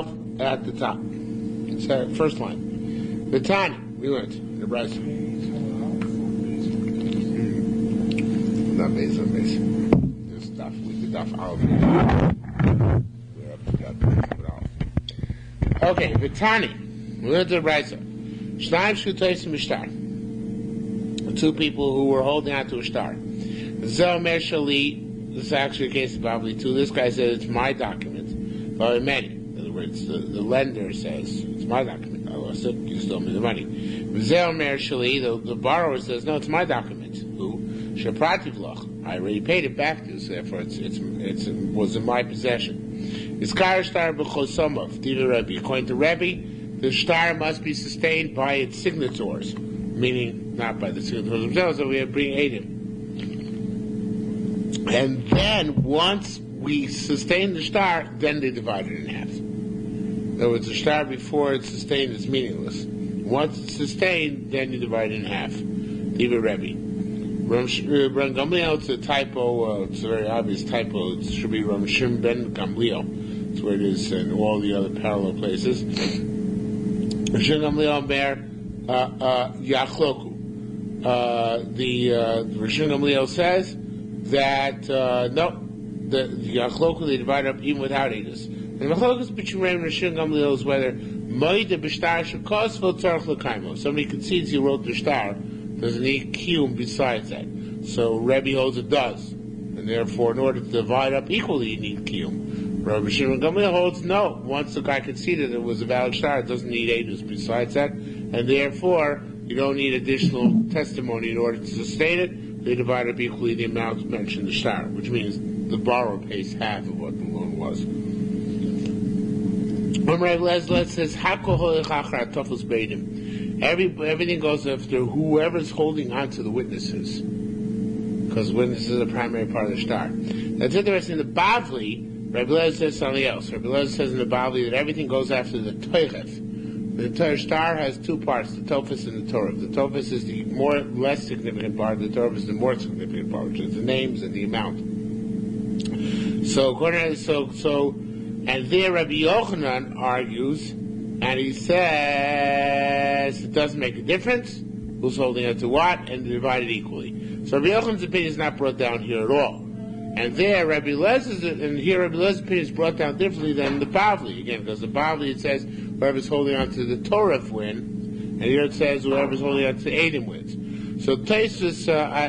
12 at the top. So, first line. The Tani, we learned in the Brisa. Not base on base. This stuff with the Daf Aleph. We're up to that. Okay, the Tani, we learned the Brisa. Shnaim Shutaysim Ishtar. Two people who were holding on to a star. Zel Mershali. This is actually a case of Bavli too. This guy says it's my document. But many. In other words, the lender says it's my document. I lost it. You stole me the money. Zel Mershali. The borrower says no, it's my document. Who? Shaprativ loch. I already paid it back to you, so therefore it was in my possession. Iskar star b'chosomov. Diva Rebbe. According to Rebbe, the star must be sustained by its signatories, meaning not by the signatories themselves. So we bring Adam. And then, once we sustain the star, then they divide it in half. In other words, the star before it's sustained is meaningless. Once it's sustained, then you divide it in half. Diva Rebbe. Ram Gamliel, it's a typo, it's a very obvious typo. It should be Ram Shim ben Gamliel. That's where it is in all the other parallel places. Ram Shim Gamliel Ber Yachloku. The Rishon Gamliel says that no, the Yachloku they divide up even without edus. And the Machlokus between Ram and Rishon Gamliel is whether Moide B'Shtar Shekos V'Tzarech L'Kaimo. Somebody concedes he wrote the star, doesn't need kiyum besides that. So Rebbe holds it does, and therefore in order to divide up equally you need kiyum. Rabbi Shimon Gamliel holds no. Once the guy conceded it was a valid star, it doesn't need edus besides that, and therefore you don't need additional testimony in order to sustain it. They divide up equally the amount mentioned in the star, which means the borrower pays half of what the loan was. Rabbi Lezer says, everything goes after whoever's holding on to the witnesses, because witnesses are the primary part of the star. That's interesting. In the Bavli, Rabbi Lezer says something else. Rabbi Lezer says in the Bavli that everything goes after the Toichef. The star has two parts, the Tofis and the Torah. The Tofis is the less significant part, the Torah is the more significant part, which is the names and the amount. So, and there Rabbi Yochanan argues, and he says it doesn't make a difference who's holding on to what, and divided equally. So Rabbi Yochanan's opinion is not brought down here at all. And there, Rabbi Lez's opinion is brought down differently than the Bavli. Again, because the Bavli it says whoever's holding on to the Torah win, and here it says whoever's holding on to Adam wins. So Tosfos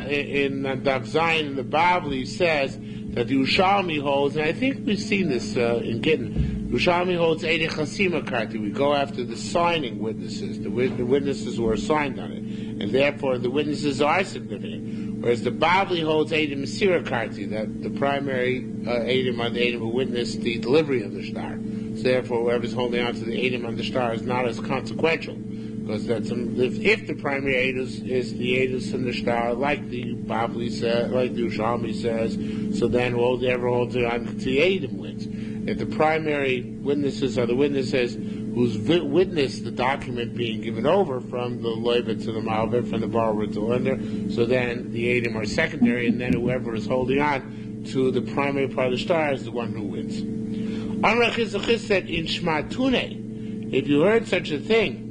in Daf Zayin in the Bavli says that the Yerushalmi holds, and I think we've seen this in Gittin. Yerushalmi holds Eidei Chasima Karti. We go after the signing witnesses, the witnesses who are signed on it, and therefore the witnesses are significant. Whereas the Bavli holds Eidim Mesira Karti, that the primary Eidim are the Eidim who witnessed the delivery of the star. So therefore, whoever's holding on to the Eidim on the star is not as consequential, because that's if the primary Eidim is the Eidim in the star, like the Bavli says, like the Yerushalmi says, so then whoever holds on to the Eidim wins. If the primary witnesses are the witnesses who's witnessed the document being given over from the loiva to the malveh, from the borrower to the lender, so then the Eidim are secondary, and then whoever is holding on to the primary part of the star is the one who wins. Amar Chizachis said in Shmatune, if you heard such a thing,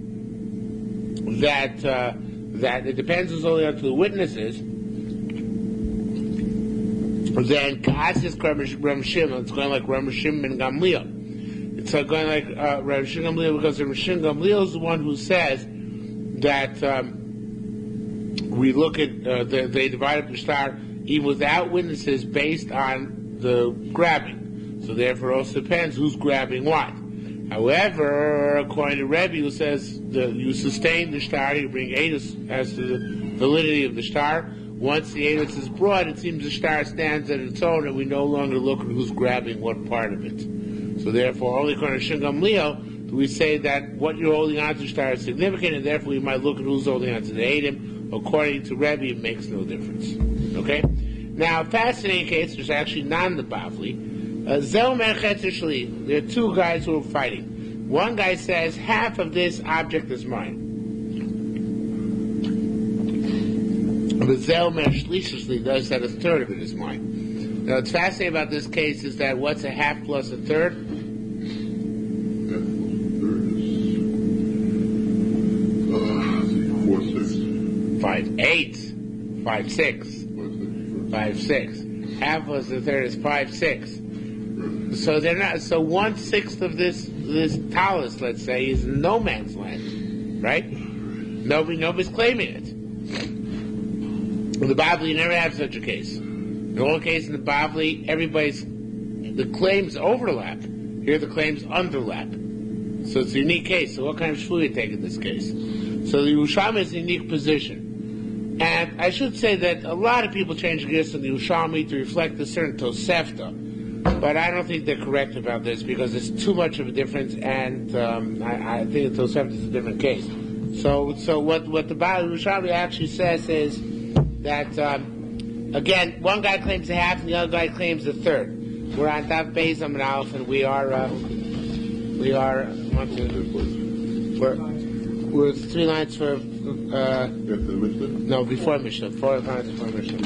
that it depends who's holding on to the witnesses, then Ka'asis Ram Shimon, it's going like Ram Shimon ben Gamliel. It's going like Ram Shimon Gamliel, because Ram Shimon Gamliel is the one who says that we look at they divide up the star even without witnesses based on the grabbing. So therefore, it also depends who's grabbing what. However, according to Rebbe, who says you sustain the star, you bring edus as to the validity of the star. Once the edus is brought, it seems the star stands on its own, and we no longer look at who's grabbing what part of it. So therefore, only according to Shingam Leo do we say that what you're holding on to star is significant, and therefore we might look at who's holding on to the Eidim. According to Rebbe, it makes no difference. Okay? Now, fascinating case, there's actually not in the Bavli. There are two guys who are fighting. One guy says, half of this object is mine. But Zelmer Shlishishli does that a third of it is mine. Now, what's fascinating about this case is that what's a half plus a third? 5/8, 5/6, 5/6. Half plus the third is 5/6. So they're not. So 1/6 of this talus, let's say, is no man's land, right? Nobody's claiming it. In the Bavli, you never have such a case. In all cases in the Bavli, the claims overlap. Here the claims underlap. So it's a unique case. So what kind of shvu you take in this case? So the Yerushalmi is a unique position. And I should say that a lot of people change gears in the Yerushalmi to reflect a certain Tosefta. But I don't think they're correct about this because there's too much of a difference, and I think the Tosefta is a different case. So what the Yerushalmi actually says is that, again, one guy claims a half and the other guy claims a third. We're on Daf Beis Amud Aleph, and we're 3 lines for before Mishnah, 4 lines before Mishnah.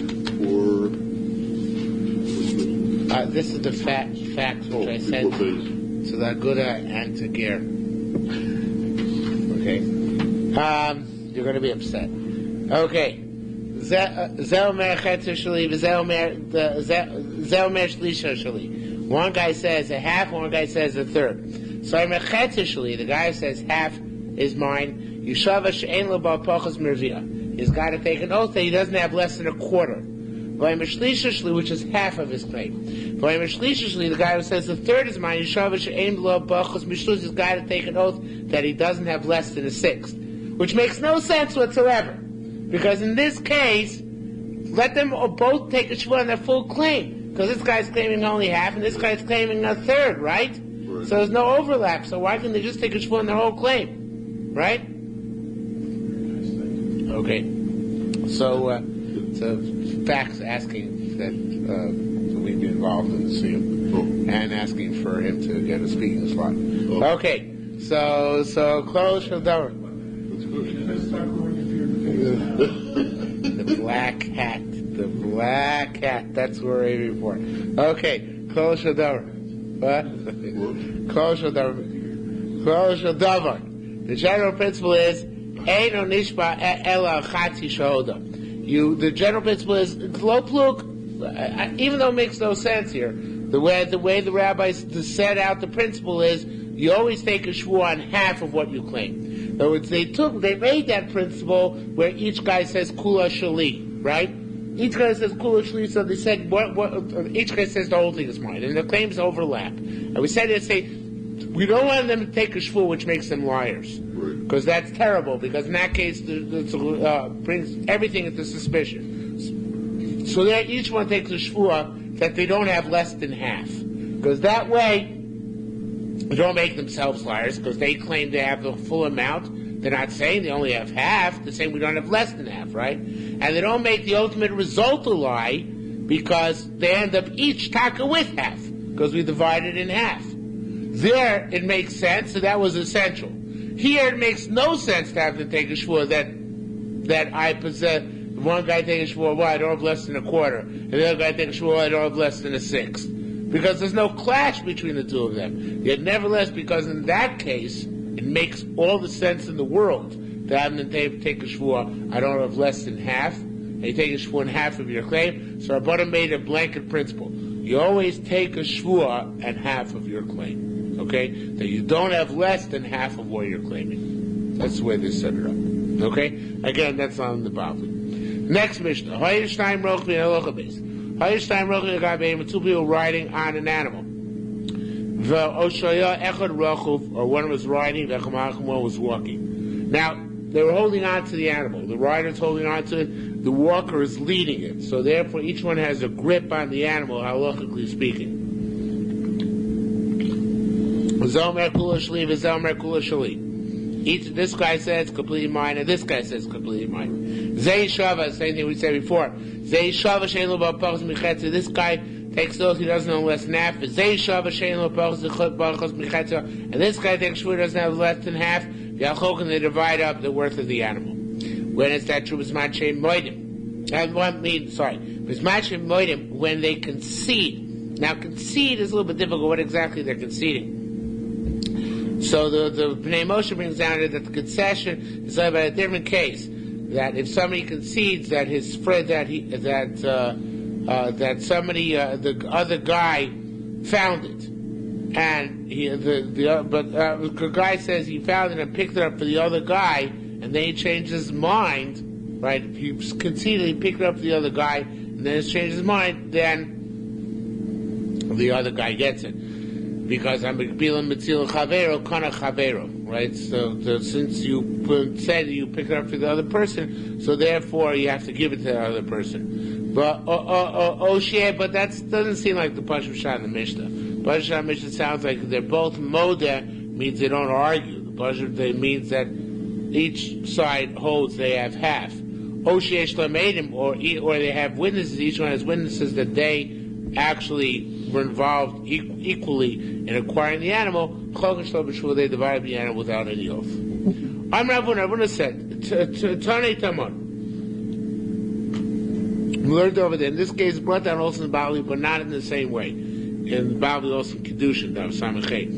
This is the facts which I sent to the Aguda and to Ger. Okay, you're going to be upset. Okay. One guy says a half, one guy says a third. So the guy says half is mine. He's got to take an oath that he doesn't have less than a quarter, which is half of his claim. The guy who says the third is mine, he's got to take an oath that he doesn't have less than a sixth, which makes no sense whatsoever. Because in this case, let them both take a shvuah on their full claim. Because this guy's claiming only half, and this guy's claiming a third, right? So there's no overlap. So why can't they just take a shvuah on their whole claim, right? Okay. So facts asking that we be involved in the siyum, and asking for him to get a speaking slot. Okay. So close the door. The black hat, that's what we're aiming for. Okay, Kol Shadavar. What? Kol Shadavar. The general principle is, Eino Nishba Ela Chatzi Shahoda. The general principle is, Lo Pluk, even though it makes no sense here, the way the rabbis set out the principle is, you always take a shvuah on half of what you claim. In other words, they made that principle where each guy says kula shali, right? Each guy says kula shali, so they said each guy says the whole thing is mine, and the claims overlap. And we said we don't want them to take a shvuah which makes them liars, because that's terrible. Because in that case, it brings everything into suspicion. So that each one takes a shvuah that they don't have less than half, because that way they don't make themselves liars, because they claim they have the full amount. They're not saying they only have half. They're saying we don't have less than half, right? And they don't make the ultimate result a lie, because they end up each taka with half, because we divide it in half. There, it makes sense, so that was essential. Here, it makes no sense to have to take a shvuah that I possess. One guy takes a shvuah, well, I don't have less than a quarter. And the other guy takes a shvuah, I don't have less than a sixth. Because there's no clash between the two of them. Yet nevertheless, because in that case, it makes all the sense in the world to have them take a shvuah, I don't have less than half, and you take a shvuah in half of your claim. So Rabbanan made a blanket principle. You always take a shvuah and half of your claim. Okay? That you don't have less than half of what you're claiming. That's the way they set it up. Okay? Again, that's not in the Bavli. Next Mishnah. Hayishtaim rochvi halacha beis. Hayishtaim rochvi agabeim, two people riding on an animal. V'oshaya echad rochuv, or one was riding, v'chamachim, one was walking. Now, they were holding on to the animal. The rider's holding on to it, the walker is leading it. So therefore, each one has a grip on the animal, halachically speaking. Zomer kula shali, v'zomer kula shali. This guy says completely mine, and this guy says completely mine. Zei shava, same thing we said before. Zei shava shein lo b'pachos michetza. This guy takes those he doesn't know less than half. Zei shava shein lo b'pachos michetza. And this guy takes shvuah doesn't have less than half. Yachok, and they divide up the worth of the animal. When is that true? B'zman shein moedim. B'zman shein moedim, when they concede. Now, concede is a little bit difficult. What exactly they're conceding? So the Bnei Moshe brings down that the concession is about a different case. that if somebody concedes that his friend that somebody the other guy found it, and the guy says he found it and picked it up for the other guy, and then he changed his mind, right? If he conceded he picked it up for the other guy, and then he's changed his mind, then the other guy gets it. Because I'm Vilna Metzia Chavero, Kana Chavero, right? So since you said you picked it up for the other person, so therefore you have to give it to the other person. But but that doesn't seem like the Pashup Shah in the Mishnah. Pashup Shah Mishnah sounds like they're both Modeh, means they don't argue. The Pashup means that each side holds they have half. Shlemedim, or they have witnesses. Each one has witnesses that they actually were involved equally in acquiring the animal. They divided the animal without any oath. Ravuna said, Tanei Tamon. We learned over there. In this case, brought down also in Bavli, but not in the same way. In Bavli, also in Kedushin, Dav Samachet.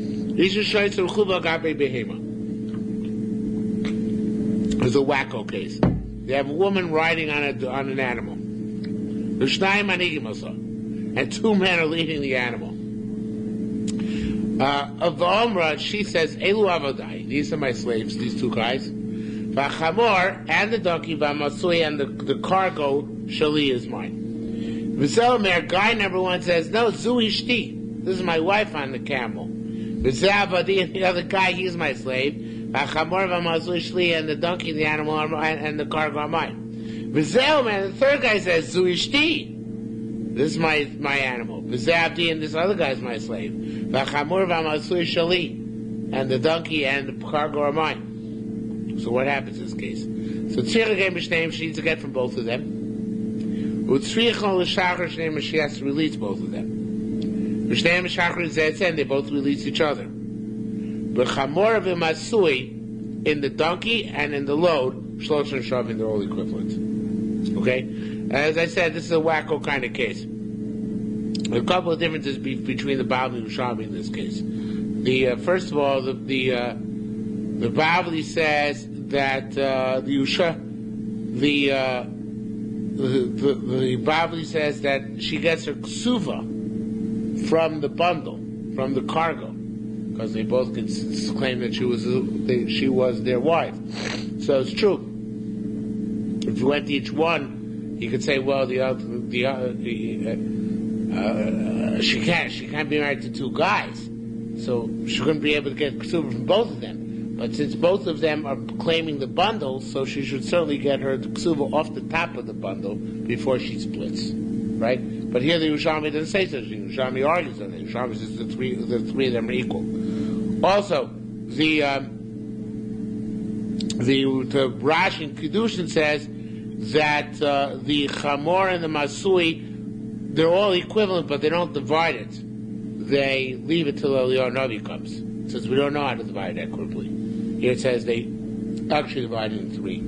It's a wacko case. They have a woman riding on an animal. And two men are leading the animal. Of the Omra, she says, Elu Avodai, these are my slaves, these two guys. V'chamor, and the donkey, v'masui, and the cargo, Shali is mine. V'zelomer, guy number one says, no, Zui Shti, this is my wife on the camel. V'zeavadi, and the other guy, he's my slave. V'chamor, v'masui, Shli, and the donkey, the animal, and the cargo are mine. V'zelomer, the third guy says, Zui Shti, this is my animal. V'zeavdi, and this other guy's my slave. V'chamor v'masui shali, and the donkey and the cargo are mine. So what happens in this case? So tzricha gave mishneim, she needs to get from both of them. Utzricha l'shachar shneim, she has to release both of them. Mishneim l'shachar zetz, and they both release each other. V'chamor v'masui, in the donkey and in the load, shlosh and shavin, they're all equivalent. Okay? As I said, this is a wacko kind of case. A couple of differences between the Bavli and Yerushalmi in this case. First of all, the Bavli says that the Bavli says that she gets her ksuva from the bundle, from the cargo, because they both can claim that she was their wife. So it's true. If you went to each one, you could say, well, she can't be married to two guys, so she couldn't be able to get ksuba from both of them. But since both of them are claiming the bundle, so she should certainly get her ksuba off the top of the bundle before she splits, right? But here the Yerushalmi doesn't say such a thing. The Yerushalmi argues on it. The Yerushalmi says the three of them are equal. Also, the Rashi in Kedushin says that the Chamor and the Masui, they're all equivalent, but they don't divide it. They leave it till Eliyahu Navi comes, since we don't know how to divide it equitably. Here it says they actually divide it in three.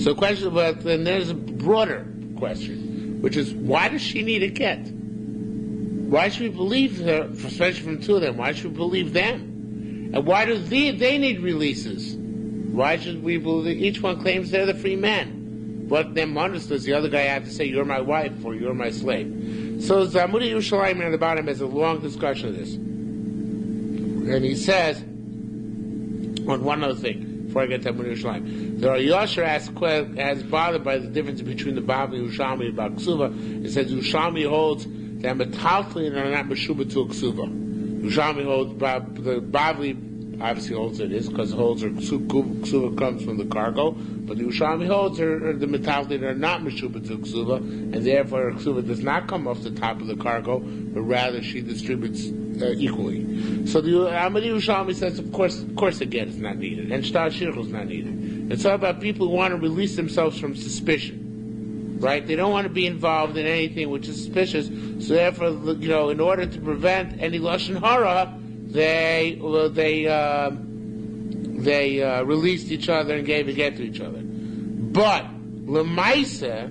So question, but then there's a broader question, which is, why does she need a get? Why should we believe her, especially from two of them? Why should we believe them? And why do they need releases? Why should we believe each one claims they're the free men? What then does the other guy have to say, you're my wife or you're my slave? So Zamudi Yerushalmi on the bottom has a long discussion of this. And he says, on one other thing, before I get to Zamudi Yerushalmi, the Yosher has bothered by the difference between the Bavli and Yerushalmi about Ksuva. It says Yerushalmi holds that metalfli and are not meshuba to a Ksuva. Yerushalmi holds, the Bavli obviously holds it is, because it holds her ksuva comes from the cargo, but the Yerushalmi holds her the metalfli are not meshuba to ksuva, and therefore her ksuva does not come off the top of the cargo, but rather she distributes equally. So the Yerushalmi says, of course a get is not needed, and shtar shiur is not needed. It's all about people who want to release themselves from suspicion. Right? They don't want to be involved in anything which is suspicious. So therefore, in order to prevent any lashon hara, they released each other and gave a get to each other. But lemaisa,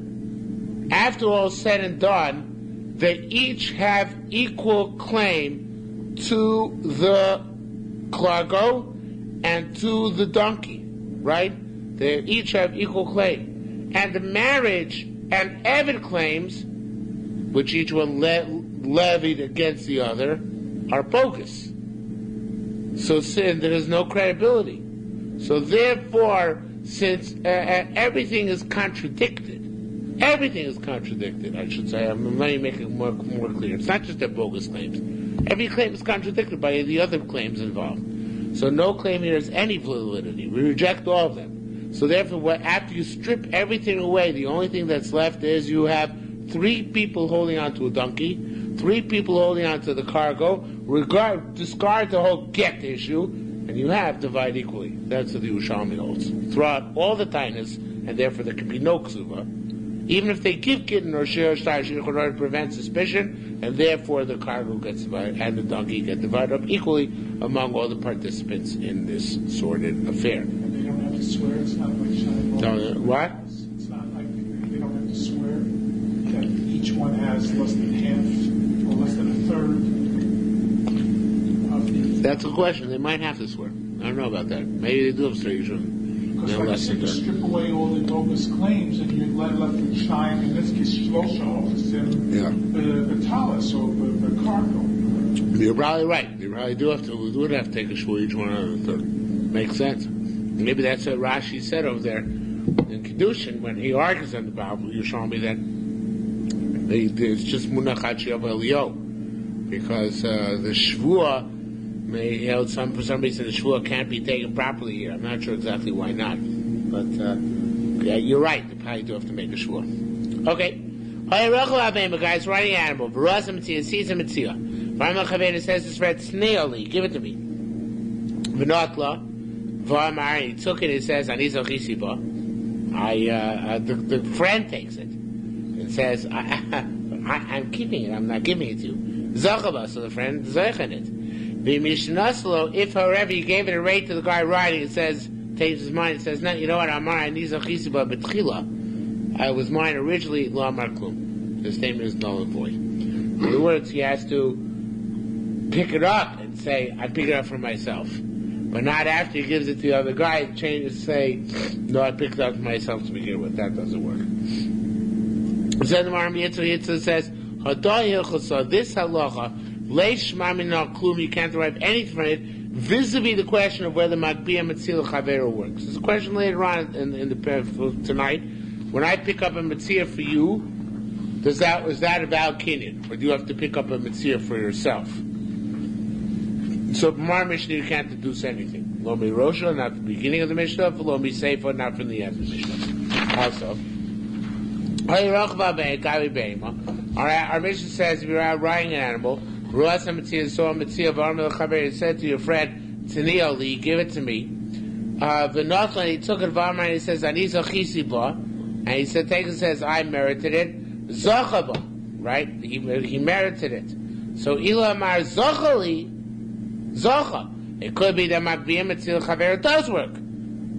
after all said and done, they each have equal claim to the cargo and to the donkey. Right? They each have equal claim. And the marriage and Eved claims, which each one levied against the other, are bogus. So there is no credibility. So therefore, since everything is contradicted, I should say, let me make it more clear. It's not just their bogus claims. Every claim is contradicted by the other claims involved. So no claim here has any validity. We reject all of them. So therefore, after you strip everything away, the only thing that's left is you have 3 people holding onto a donkey, 3 people holding onto the cargo, discard the whole get issue, and you have divide equally. That's what the Yerushalmi holds. Throughout all the tainas, and therefore there can be no ksuva. Even if they give kitten or shiur to prevent suspicion, and therefore the cargo gets divided and the donkey get divided up equally among all the participants in this sordid affair. And they don't have to swear. It's not like shining. What? It's not like they don't have to swear that each one has less than half or less than a third of the. That's a question. They might have to swear. I don't know about that. Maybe they do have to swear usually. Because like I said, you strip away all the bogus claims and you're left with shine, in this case, Shlosha office and the talis or the cargo. You're probably right. You probably would have to take a shul each one out of the third. Makes sense. Maybe that's what Rashi said over there in Kedushin when he argues on the Bible. Yerushalmi that it's just munachat shiur elio because the shvua. For some reason the shvua can't be taken properly here. I'm not sure exactly why not. But you're right. They probably do have to make a shvua. Okay. Guys, riding animal. V'rasa Metzia, sees a Metzia. V'amel Chavena says this red snaily. Give it to me. V'notla. V'amar, he took it, it says, Anizo chisiba. The friend takes it. It says, I'm keeping it, I'm not giving it to you. Zachaba, so the friend zechen it. If, however, you gave it a rate to the guy riding, it says, takes his mind, it says, no, you know what, Amar, I was mine originally, Lo Amar Klum. The statement is null and void. In other words, he has to pick it up and say, I pick it up for myself. But not after he gives it to the other guy, change it to say, no, I picked it up for myself to begin with. That doesn't work. It says, it says, this halacha, you can't derive anything from it, vis-a-vis the question of whether Magbia Metzia Chavero works. There's a question later on in the tonight. When I pick up a Metzia for you, is that about Kinyan? Or do you have to pick up a Metzia for yourself? So from our Mishnah, you can't deduce anything. Lo mi Rosha, not the beginning of the Mishnah, lo mi Seifa, not from the end of the Mishnah. Also, our Mishnah says if you're out riding an animal, it said to your friend, Tanioli, give it to me. V'notlan, he took it, and he says, Anizo chisiba, and he said, take it, says, I merited it. Zachaba, right? He merited it. So, Ila Amar Zachali, Zacha. It could be that Magbiyam Metzil Chaver does work.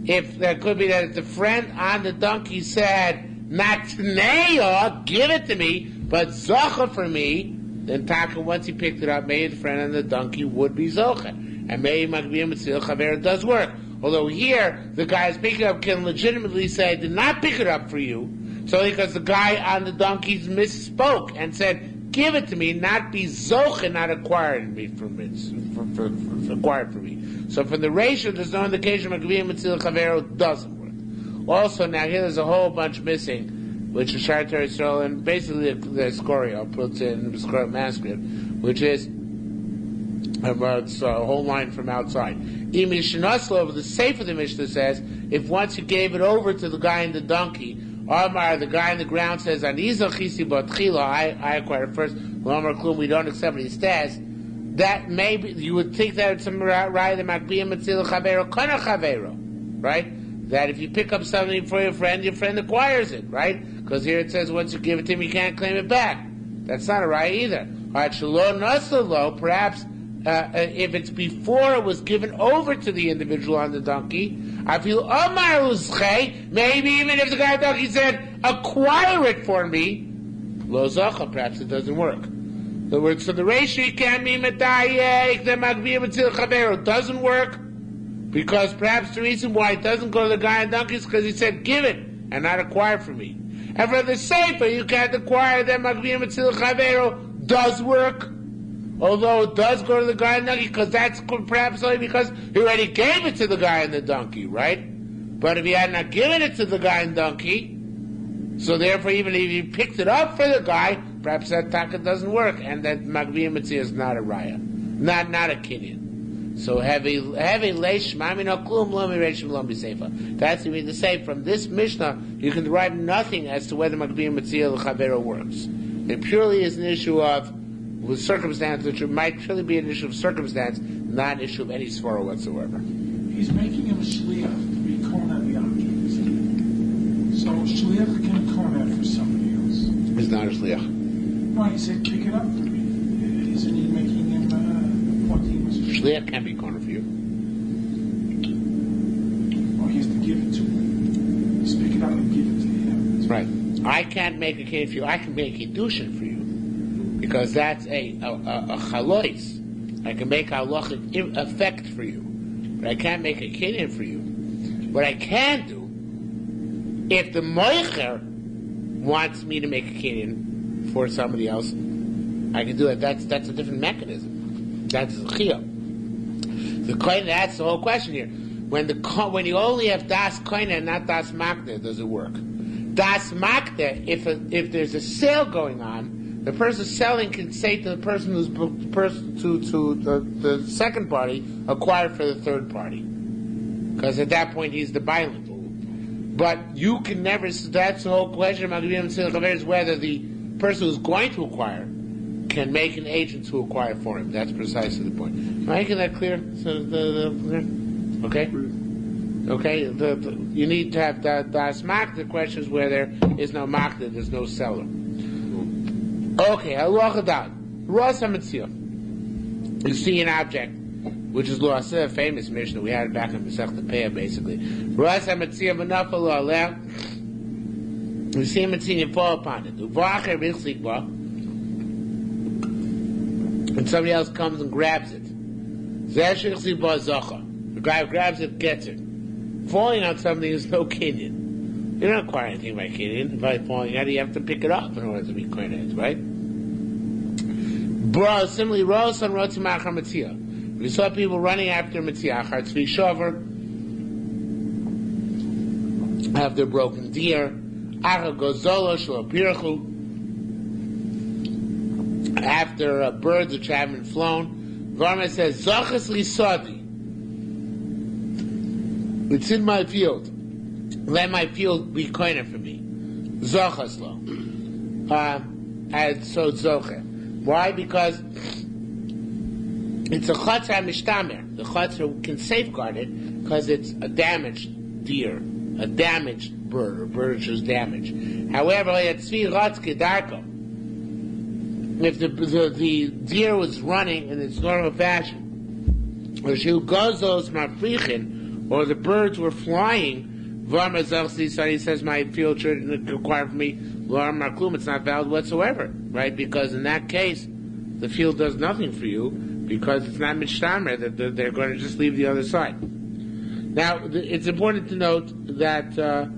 If that could be that the friend on the donkey said, not Tneya, give it to me, but Zacha for me, then Taka, once he picked it up, maybe the friend on the donkey would be Zocha. And maybe Magbiyam Metzil Chaver does work. Although here, the guy who's picking it up can legitimately say, I did not pick it up for you, so because the guy on the donkeys misspoke and said, give it to me, not be Zocha, not acquired me from it, acquired for me. So from the ratio, there's no indication Magbiyam Metzil Chaver doesn't work. Also, now here there's a whole bunch missing, which is Shar Torah Yisrael, and basically the Scoria puts in the Scoria manuscript, which is about a whole line from outside. Over the Sefer of the Mishnah says, if once you gave it over to the guy in the donkey, Omar, the guy on the ground says, Anizo chisi batchila, I acquired it first, Omar Klum, we don't accept what he says, that maybe, you would think that it's some right, the Magbiyam Metzil Chavero, Kana Chavero, right? That if you pick up something for your friend acquires it, right? Because here it says once you give it to him, you can't claim it back. That's not a right either. Alright, Shalom Nasalo, perhaps if it's before it was given over to the individual on the donkey, I feel Omar Uzche, maybe even if the guy on the donkey said, acquire it for me, Lo Zacha, perhaps it doesn't work. In other words, so the ratio can be Medayek, the Magbiyam Metzil Chavero doesn't work, Because perhaps the reason why it doesn't go to the guy on donkey is because he said, give it, and not acquire for me. And for the safer, you can't acquire that Magviyah Metzia L'Chavero does work. Although it does go to the guy on the donkey, because that's perhaps only because he already gave it to the guy on the donkey, right? But if he had not given it to the guy on the donkey, so therefore even if he picked it up for the guy, perhaps that taka doesn't work, and that Magviyah Metzia is not a raya, not a kinyan. So heavy leish mami no klum lo mireshim lo miseifa. That's what we mean to say from this Mishnah you can derive nothing as to whether Magviyah Metzia l'chavero works. It purely is an issue of with circumstance, which might purely be an issue of circumstance, not an issue of any svara whatsoever. He's making him a shliach to be kornet the object. So shliach can kornet for somebody else. He's not a shliach. No, he said pick it up for me. Isn't he making him what he was? Shliach can be kornet for you. Or he has to give it to him. Just pick it up and give it to him. That's right. I can't make a kinyan for you. I can make a dushin for you. Because that's a chalois. I can make a halachic effect for you. But I can't make a kinyan for you. What I can do, if the moicher wants me to make a kinyan for somebody else, I can do it. That's a different mechanism. That's chiyuv. The kohen, that's the whole question here. When you only have das kohen and not das makdeh, does it work? Das makdeh, if there's a sale going on, the person selling can say to the person who's to the second party, acquire for the third party, because at that point he's the bilingual. But you can never. That's the whole question of is whether the person who's going to acquire can make an agent to acquire for him. That's precisely the point. Am I making that clear? Okay. Okay. You need to have das mak. The question is where there is no mak, there's no seller. Okay, halacha dal. Rosh HaMetzia. You see an object, which is a famous Mishnah. We had it back in Masechta Peah, basically. Rosh HaMetzia v'nafal lo aleh. You see a Metzia and fall upon it. Uvacher b'chzik ba. And somebody else comes and grabs it. Zeh shechzik ba zacha. The guy who grabs it gets it. Falling on something is no kinyan. You don't acquire anything by kinyan. By falling out, you have to pick it up in order to be kinyan, right? Similarly, Rosh and Rotzi Machar Metzia. We saw people running after Metzia, Achar Tzvi Shover, after broken deer, Achar Gozolo Shlo Pirchu, after birds which haven't flown. Varma says, Zochas Lisadi. It's in my field. Let my field be koine for me. Zochas lo. And so zoche. Why? Because it's a chatzar mishtamer. The chatzar can safeguard it because it's a damaged deer, a damaged bird, or bird which is damaged. However, if the deer was running in its normal fashion, or or the birds were flying, he says my field should acquire for me, it's not valid whatsoever, right? Because in that case, the field does nothing for you because it's not mishtamer, that they're going to just leave the other side. Now, it's important to note that two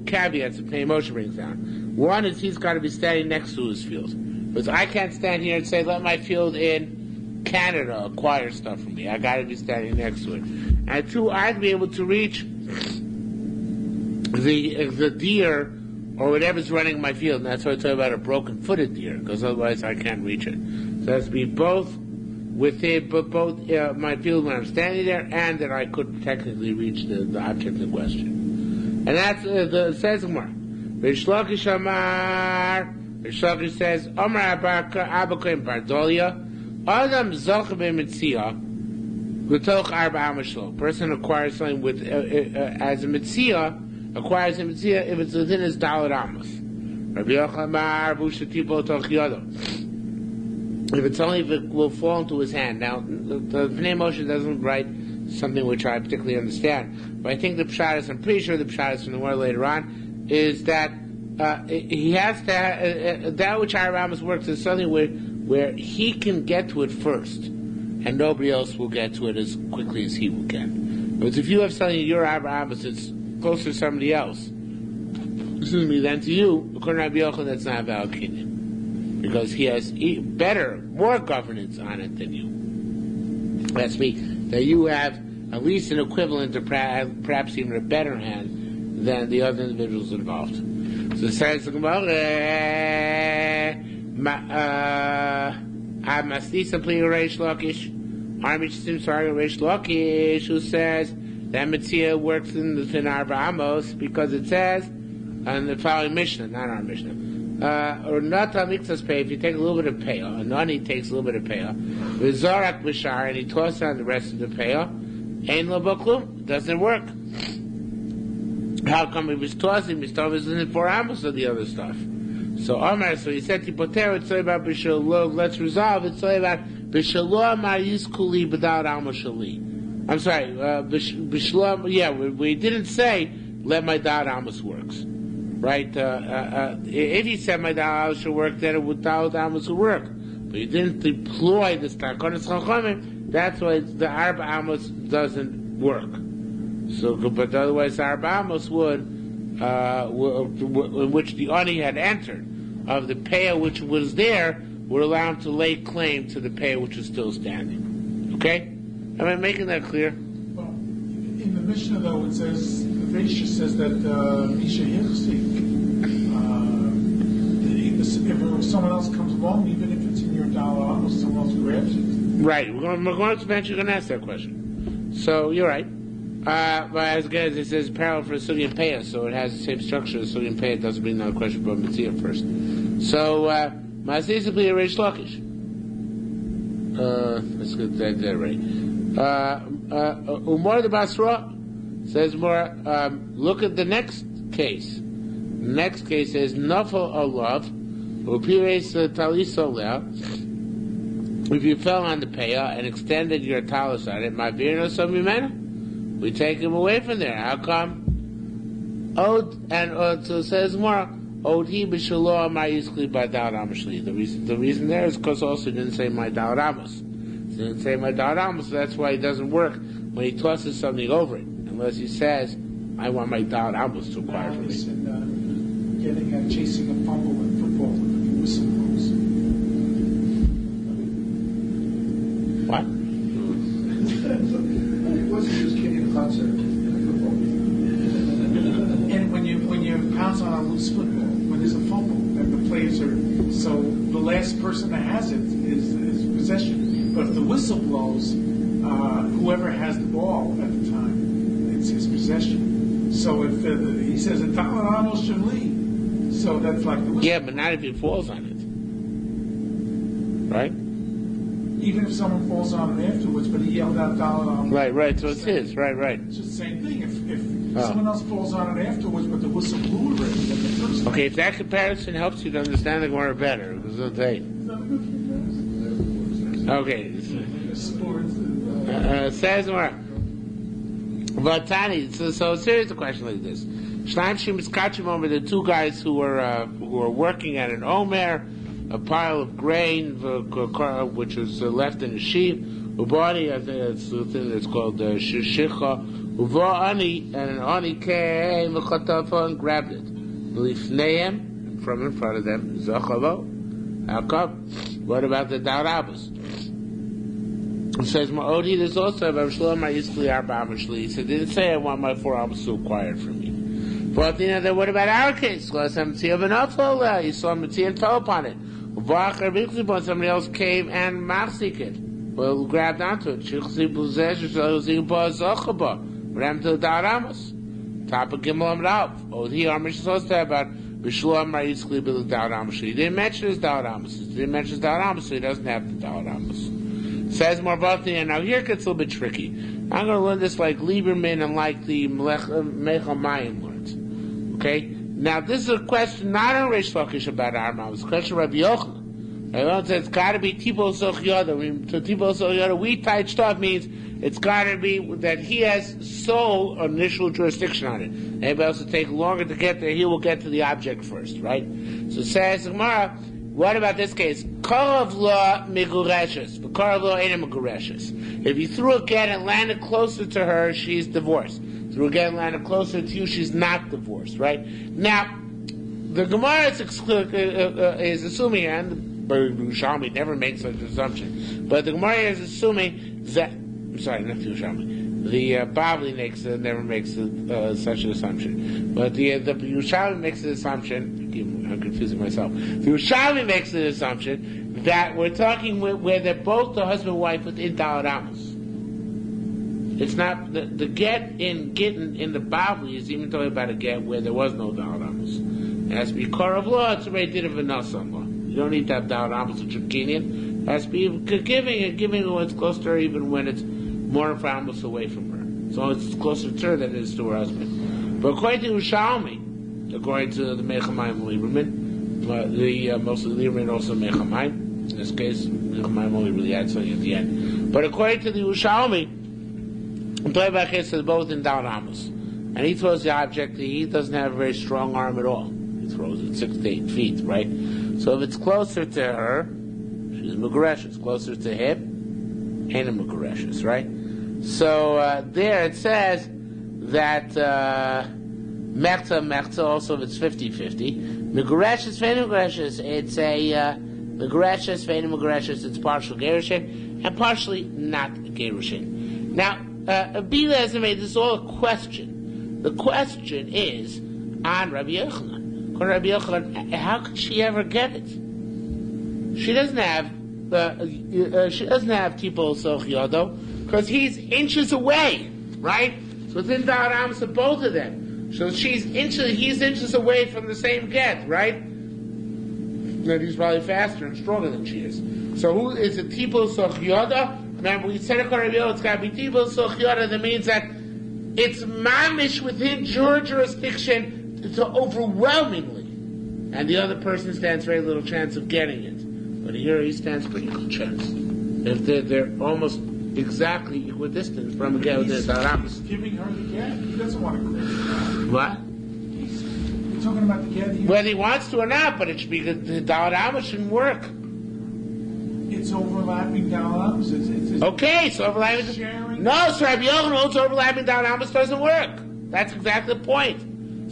caveats that Pnei Moshe brings down. One is he's got to be standing next to his field, because I can't stand here and say, let my field in Canada acquire stuff from me. I got to be standing next to it. And two, I'd be able to reach the deer or whatever's running in my field. And that's why I talk about a broken-footed deer, because otherwise I can't reach it. So it has to be both within, but both my field when I'm standing there, and that I could technically reach the object in question. And that's the says Gemara. Rish Lakish Amar. Rish Lakish says, Amar Abakim Bardolia. Adam Zoch b'Metzia. Person acquires something with as a Metzia, acquires a Metzia if it's within his Daled Amos. If it will fall into his hand. Now, the Pnei Moshe doesn't write something which I particularly understand, but I think the Pshat is, I'm pretty sure the Pshat is from the word later on, is that he has to, that which Arab Amos works is something where he can get to it first. and nobody else will get to it as quickly as he will get. But if you have something in your Arba Amos that's closer to somebody else, then to you, according to Rabbi Yochanan, that's not a valid kinyan, because he has better, more governance on it than you. That's me. That you have at least an equivalent, or perhaps even a better hand than the other individuals involved. So it says the Gemara, Masnisa Pli Reish Lakish, Armish Simsar Reish Lakish, who says that Metzia works in Arba Amos because it says, and the following Mishnah, not our Mishnah, or not Mikzas Pei, if you take a little bit of Peah, a nani takes a little bit of Peah, Vizorak Bishar, and he tosses on the rest of the Peah, Ein Lo Baklum, doesn't work. How come he was tossing? His stuff isn't in 4 Amos of the other stuff. So Omar, so he said, Tipoter, it's all about Bishalo, let's resolve, it's all about Bishalo Amar Yizkuli B'dal Amos Shali. I'm sorry, Bishalo, yeah, we didn't say, let my Dal Amos works. Right? If he said my Dal Amos should work, then it would Dal Amos would work. But he didn't deploy this Takonis Chachamim, that's why the Arba Amos doesn't work. So, but otherwise, Arba Amos would, in which the Ani had entered, of the Peah which was there, would allow him to lay claim to the Peah which was still standing. Okay? Am I making that clear? Well, in the Mishnah, though, it says, the Vesha says that Misha Yichzik, if someone else comes along, even if it's in your dollar, almost someone else grabs it. Right. We're going to eventually going to ask that question. So, you're right. But as good as it says parallel for a Sugi and Peah, so it has the same structure as Sugi and Peah. It doesn't mean another question about Metzia first. So, Masisably a Reish Lakish. Let's get that right. Umar the Basra says more, look at the next case. The next case says, Nafal Alav, Upires Talis Oleh. If you fell on the Peah and extended your talis on it, Ma'virno Somimena. We take him away from there. How come? So it says more. The reason there is because also he didn't say my Dal Ramos. He didn't say my Dal Ramos, so that's why it doesn't work when he tosses something over it. Unless he says, I want my Dal Ramos to acquire from me. Chasing a fumble in football with the whistle blows. What? And when you pounce on a loose football, when there's a fumble, and the players are so the last person that has it is possession. But if the whistle blows, whoever has the ball at the time, it's his possession. So if he says it, almost should leave. So that's like the whistle. Yeah, but not if he falls on it, right? Even if someone falls on it afterwards, but he yelled out dollar. Right. So it's his. Right. It's the same thing. If someone else falls on it afterwards, but the whistle blew already, then the first. Okay, if that comparison helps you to understand the Gemara better, because it'll take. Okay. Says Gemara. Vatani. So serious a question like this. Shnaim Shim Iskachim over the 2 guys who were working at an Omer. A pile of grain, which was left in a sheep. Ubani, it's the thing that's called Shishicha. Uva Ani, and an Ani came and grabbed it. Lifneim, from in front of them, Zachavo. How come? What about the Darabas? It says, Ma'odi, there's also a Shlomo Yizkli Arba Amashli. He said, didn't say I want my 4 Amos to acquire from me. But then what about our case? Last time Metzia of an Afol, you saw Metzia and fell upon it. Somebody else came and machzik it. Well, grabbed onto it. What happened to the Daramas? Top of Gimel Amrav. Oh, here our mission is also about Bishlo Amar Yitzchli Bil Daramas. He didn't mention his Daramas. He didn't mention his Daramas, so he doesn't have the Daramas. Says more about the, and now here it gets a little bit tricky. I'm going to learn this like Lieberman and like the Mechel Mayim learns. Okay? Now, this is a question not on Reish Lakish about Arma. It's a question of Rabbi Yochanan. Rabbi Yochanan says it's got to be Tipo Soch Yoda. To Tipo Soch Yoda, we tight stuff means it's got to be that he has sole initial jurisdiction on it. Anybody else will take longer to get there, he will get to the object first, right? So it says, Gemara, What about this case? Karav la migureshes. Karav la ain't migureshes. If you threw a get and landed closer to her, she's divorced. Threw a get and landed closer to you, she's not divorced, right? Now, the Gemara is assuming, and Yerushalmi never makes such an assumption, but the Gemara is assuming that, I'm sorry, not Yerushalmi, the Bavli never makes such an assumption. But the Yerushalmi makes an assumption, I'm confusing myself, the Yerushalmi makes an assumption that we're talking where they're both the husband and wife within Daled Amos. It's not, the get in the Bavli is even talking about a get where there was no Daled Amos. It has to be Korav law, it's already did a Vinasa law. You don't need to have Daled Amos or Chukinian. It has to be giving when it's close to her, even when it's more of Amos away from her. So it's closer to her than it is to her husband. But according to Yerushalmi, according to the Mechamayim Lieberman, mostly Lieberman also Mechamayim. In this case, Mechamayim only really adds something at the end. But according to the Yerushalmi, Playback is both in Daled Amos. And he throws the object, he doesn't have a very strong arm at all. He throws it 6 to 8 feet, right? So if it's closer to her, she's Megareshes. Closer to him, ain't a Megareshes, right? So there it says that Mechta, also if it's 50-50. Megareshes, Fein Megareshes, it's a Megareshes, Fein Megareshes, it's partial Gerushin, and partially not Gerushin. Now, Bila has made this all a question. The question is on Rabbi Yochanan. Rabbi Yochanan, how could she ever get it? She doesn't have Tipol Soch Yodo because he's inches away, right? So it's in Daled Amos of both of them. So he's inches away from the same get, right? And he's probably faster and stronger than she is. So who is it? Tipol Soch Yodo? Remember, we said it's got to be Tipol Soch Yodo. That means that it's mamish within your jurisdiction to overwhelmingly, and the other person stands very little chance of getting it. But here he stands pretty good chance. If they're almost exactly equidistant from a get with the Daled Amos. He's giving her the get. He doesn't want to go. What? You're talking about the get. Whether he wants to or not, but it should be the Daled Amos shouldn't work. It's overlapping Daled Amos. It's okay, so overlapping. No, so Rabbi Yochanan holds overlapping Daled Amos doesn't work. That's exactly the point.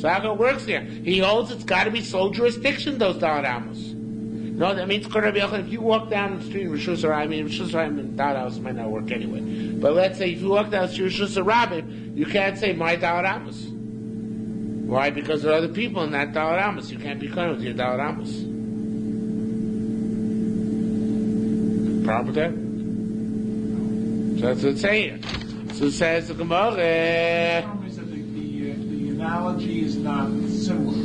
So how it works here? He holds it's got to be sole jurisdiction, those Daled Amos. No, that means Rabbi Yochanan, if you walk down the street in Rishus Harabim, Rishus Harabim and Daled Amos might not work anyway. But let's say if you walk down the street Rishus Harabim, you can't say my Daled Amos. Why? Because there are other people in that Daled Amos. You can't be connected with your Daled Amos. Problem with that? So that's what it's saying. So it says the Gemara. The problem is that the analogy is not similar.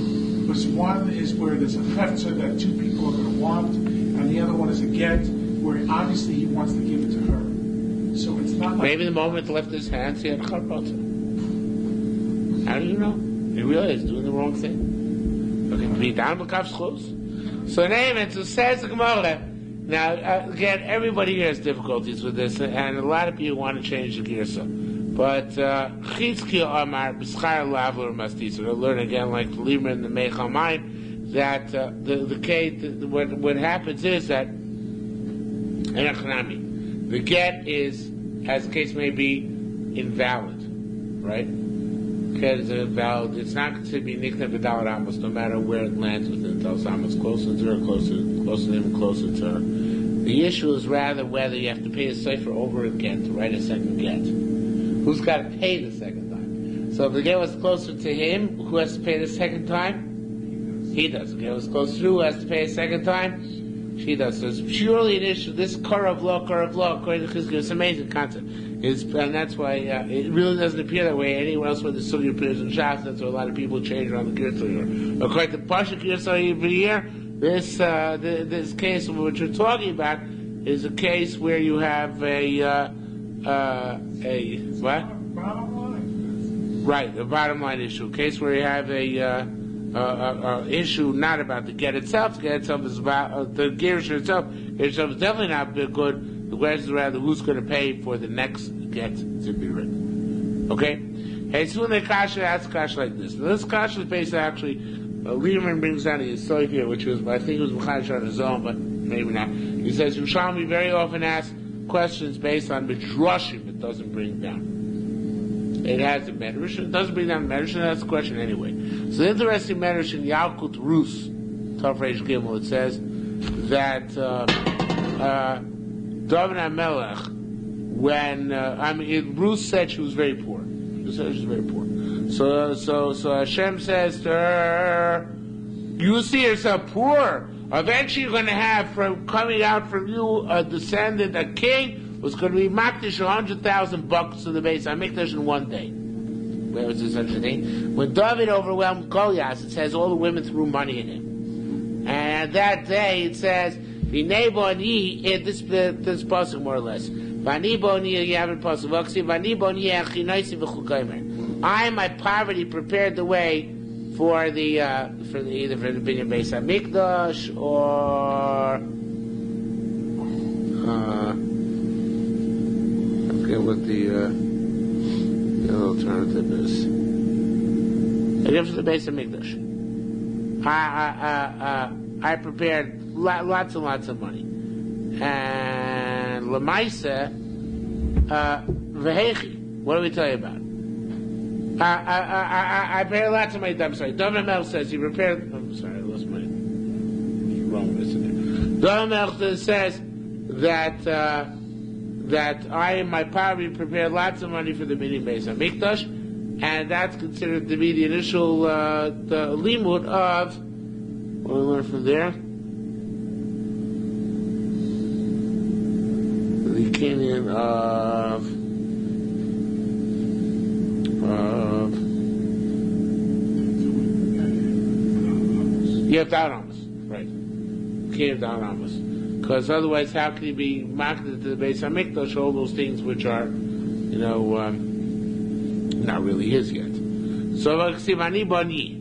Because one is where there's a chefza that two people are going to want, and the other one is a get where obviously he wants to give it to her. So it's not like... Maybe the moment he left his hands, he had a charpata. How do you know? He realized he's doing the wrong thing. Okay, be down the kaf's close. So name so says the Gemara. Now, again, everybody here has difficulties with this, and a lot of people want to change the girsa. But Chizkiya Amar B'schar Lavur Mastis. We'll learn again, like the Lieberman and the Meichal Mayim, that the case, what happens is that the get is, as the case may be, invalid, right? Get is invalid. It's not considered to be Nikna B'Daled Amos, no matter where it lands within Daled Amos, closer to her, closer to him, closer to her. The issue is rather whether you have to pay a cipher over again to write a second get. Who's got to pay the second time? So if the get was closer to him, who has to pay the second time? He does. If the get was closer to who has to pay a second time? She does. So it's purely an issue. This Karav law, according to Chizkiya, it's an amazing concept. And that's why it really doesn't appear that way anywhere else where the Sugi appears in Shas. That's why a lot of people change around the Girsa. According to Pasha Girsa every year, this case which we're talking about is a case where you have a what? Bottom line. Right, the bottom line issue. A case where you have a issue not about the get itself. The get itself is about the Gerusha itself. Gerusha itself is definitely not good. The question is rather who's going to pay for the next get to be written. Okay? Hey, soon the kasha asks kasha like this. Now, this kasha is based actually Lieberman brings down a Yisoid here, which was, I think it was Mechadish on his own, but maybe not. He says, Yerushalmi very often asks questions based on Midrashim. It doesn't bring down. It has a Medrash. It doesn't bring down Medrash, and that's the question anyway. So the interesting Medrash in Yalkut Rus, Tov Reish Gimel, it says that David HaMelech, when Ruth said she was very poor. She said she was very poor. So Hashem says to her, "You see yourself poor. Eventually, you're going to have coming out from you a descendant, a king." Was going to be makdish $100,000 to the base HaMikdash in one day. Where was there such a thing? When David overwhelmed Goliath, it says all the women threw money at him. And that day it says, "V'nei boni," this pasuk more or less. "V'ani boni," you have it pasuk. "V'ani boni achinoisi v'chukomer." I, my poverty, prepared the way for the either for the Binyan Beis HaMikdash or what the alternative is. Again, for the Beis HaMikdash. I prepared lots and lots of money. And Lamaisa, Vehechi, what do we tell you about? I prepared lots of money. I'm sorry. David HaMelech says he prepared. I'm sorry, I lost my wrong list in there. David HaMelech says that I, in my poverty, prepared lots of money for the Binyan Beis HaMikdash, and that's considered to be the initial the limud of what we learn from there. The Kenyan of Down Amos, right? Kenyan Down Amos. Because otherwise, how can you be marketed to the Beis HaMikdash, all those things which are, not really his yet. So, Ani Bani.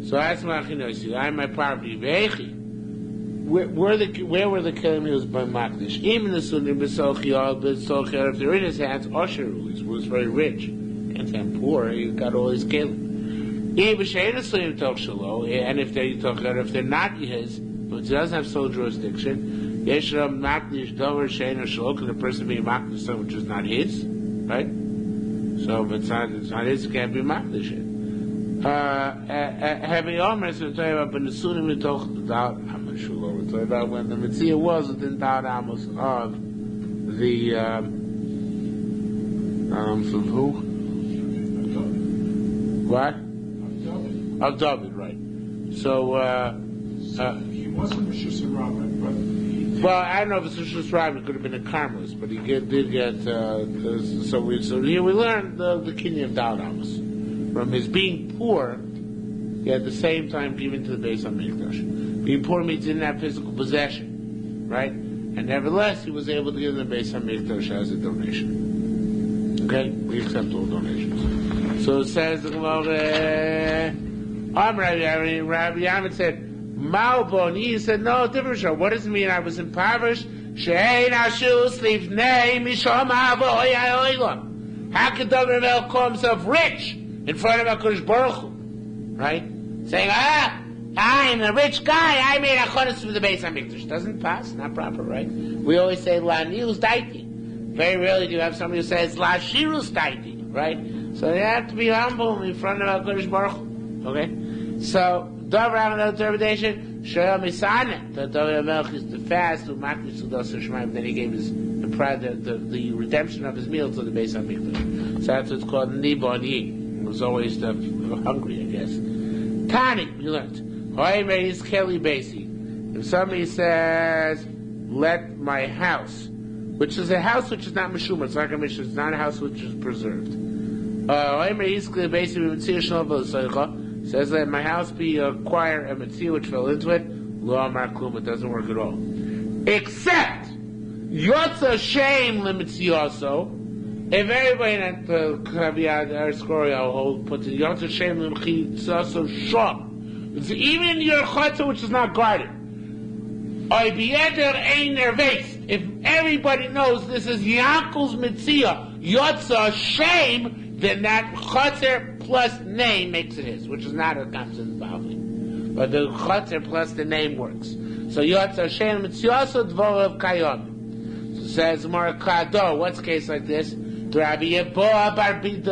So, that's my achinosi. I am my poverty. Ve'echi. Where were the kelim he was by Makdish? Even the Sunim if they're in his hands, Osher was very rich. And poor, he got all his kelim. And if they're not his, but he doesn't have sole jurisdiction, Yeshram Makdish Dover Shein or Shalok, and the person being Makdish something which is not his, right? So if it's not his, it can't be Makdish. Having Omer, so we're talking about when the Sunim we talk about, I'm not sure what we're talking about, when the Metzia was within Da'at Amos of the, from who? What? Of David, right. So, he wasn't a Rishus Rabbin, but well, I don't know if it's a Rishus Rabbin, it could have been a Carmelist, but he did get, so here we learned the Kinyan of Da'at Amos. From his being poor, he at the same time giving to the Beis HaMikdash. Being poor means he didn't have physical possession, right? And nevertheless, he was able to give the Beis HaMikdash as a donation. Okay? We accept all donations. So it says, Rabbi Yamin said, Malboni, he said, no, different show. What does it mean? I was impoverished. Shein Ashu sleep nay mishom avoy oilam. How could David HaMelech call himself rich in front of HaKadosh Baruch Hu? Right? Saying, I'm a rich guy, I made a chodesh for the Beis HaMikdash. Doesn't pass, not proper, right? We always say, La Nilus Daiti. Very rarely do you have somebody who says, La Shirus Daiti, right? So you have to be humble in front of HaKadosh Baruch Hu. Okay? So, David HaMelech interpretation, Shoyam Isana, that David HaMelech is the fast, who Makdish Sudas Shemaim, then he gave his the redemption of his meal to the Beis HaMikdash. So that's what's called Niboni. It was always hungry, I guess. Tani, we learned. Hoimeis Keli Basi. If somebody says, let my house, which is a house which is not Meshumah, it's like a Mishnah, it's not a house which is preserved. Hoimeis Keli Basi, we would see a Shalom says, let my house be a choir, a Metzia which fell into it. Lo Amar Klum, it doesn't work at all. Except, Yotza Shem Limitziyaso. If everybody in the Kaviyad Ariskoria puts it, Yotza Shem Limitziyaso Shom. It's even your chotzer which is not guarded. If everybody knows this is Yankel's Metzia, Yotza Shem, then that chotzer plus name makes it his, which is not a comes in Bavli. But the Chotzer plus the name works. So Yotzer Shem Mitziaso Dvorav Kayom. So says Mar Kado. What's the case like this? The Rabbi Yeboah Barbina,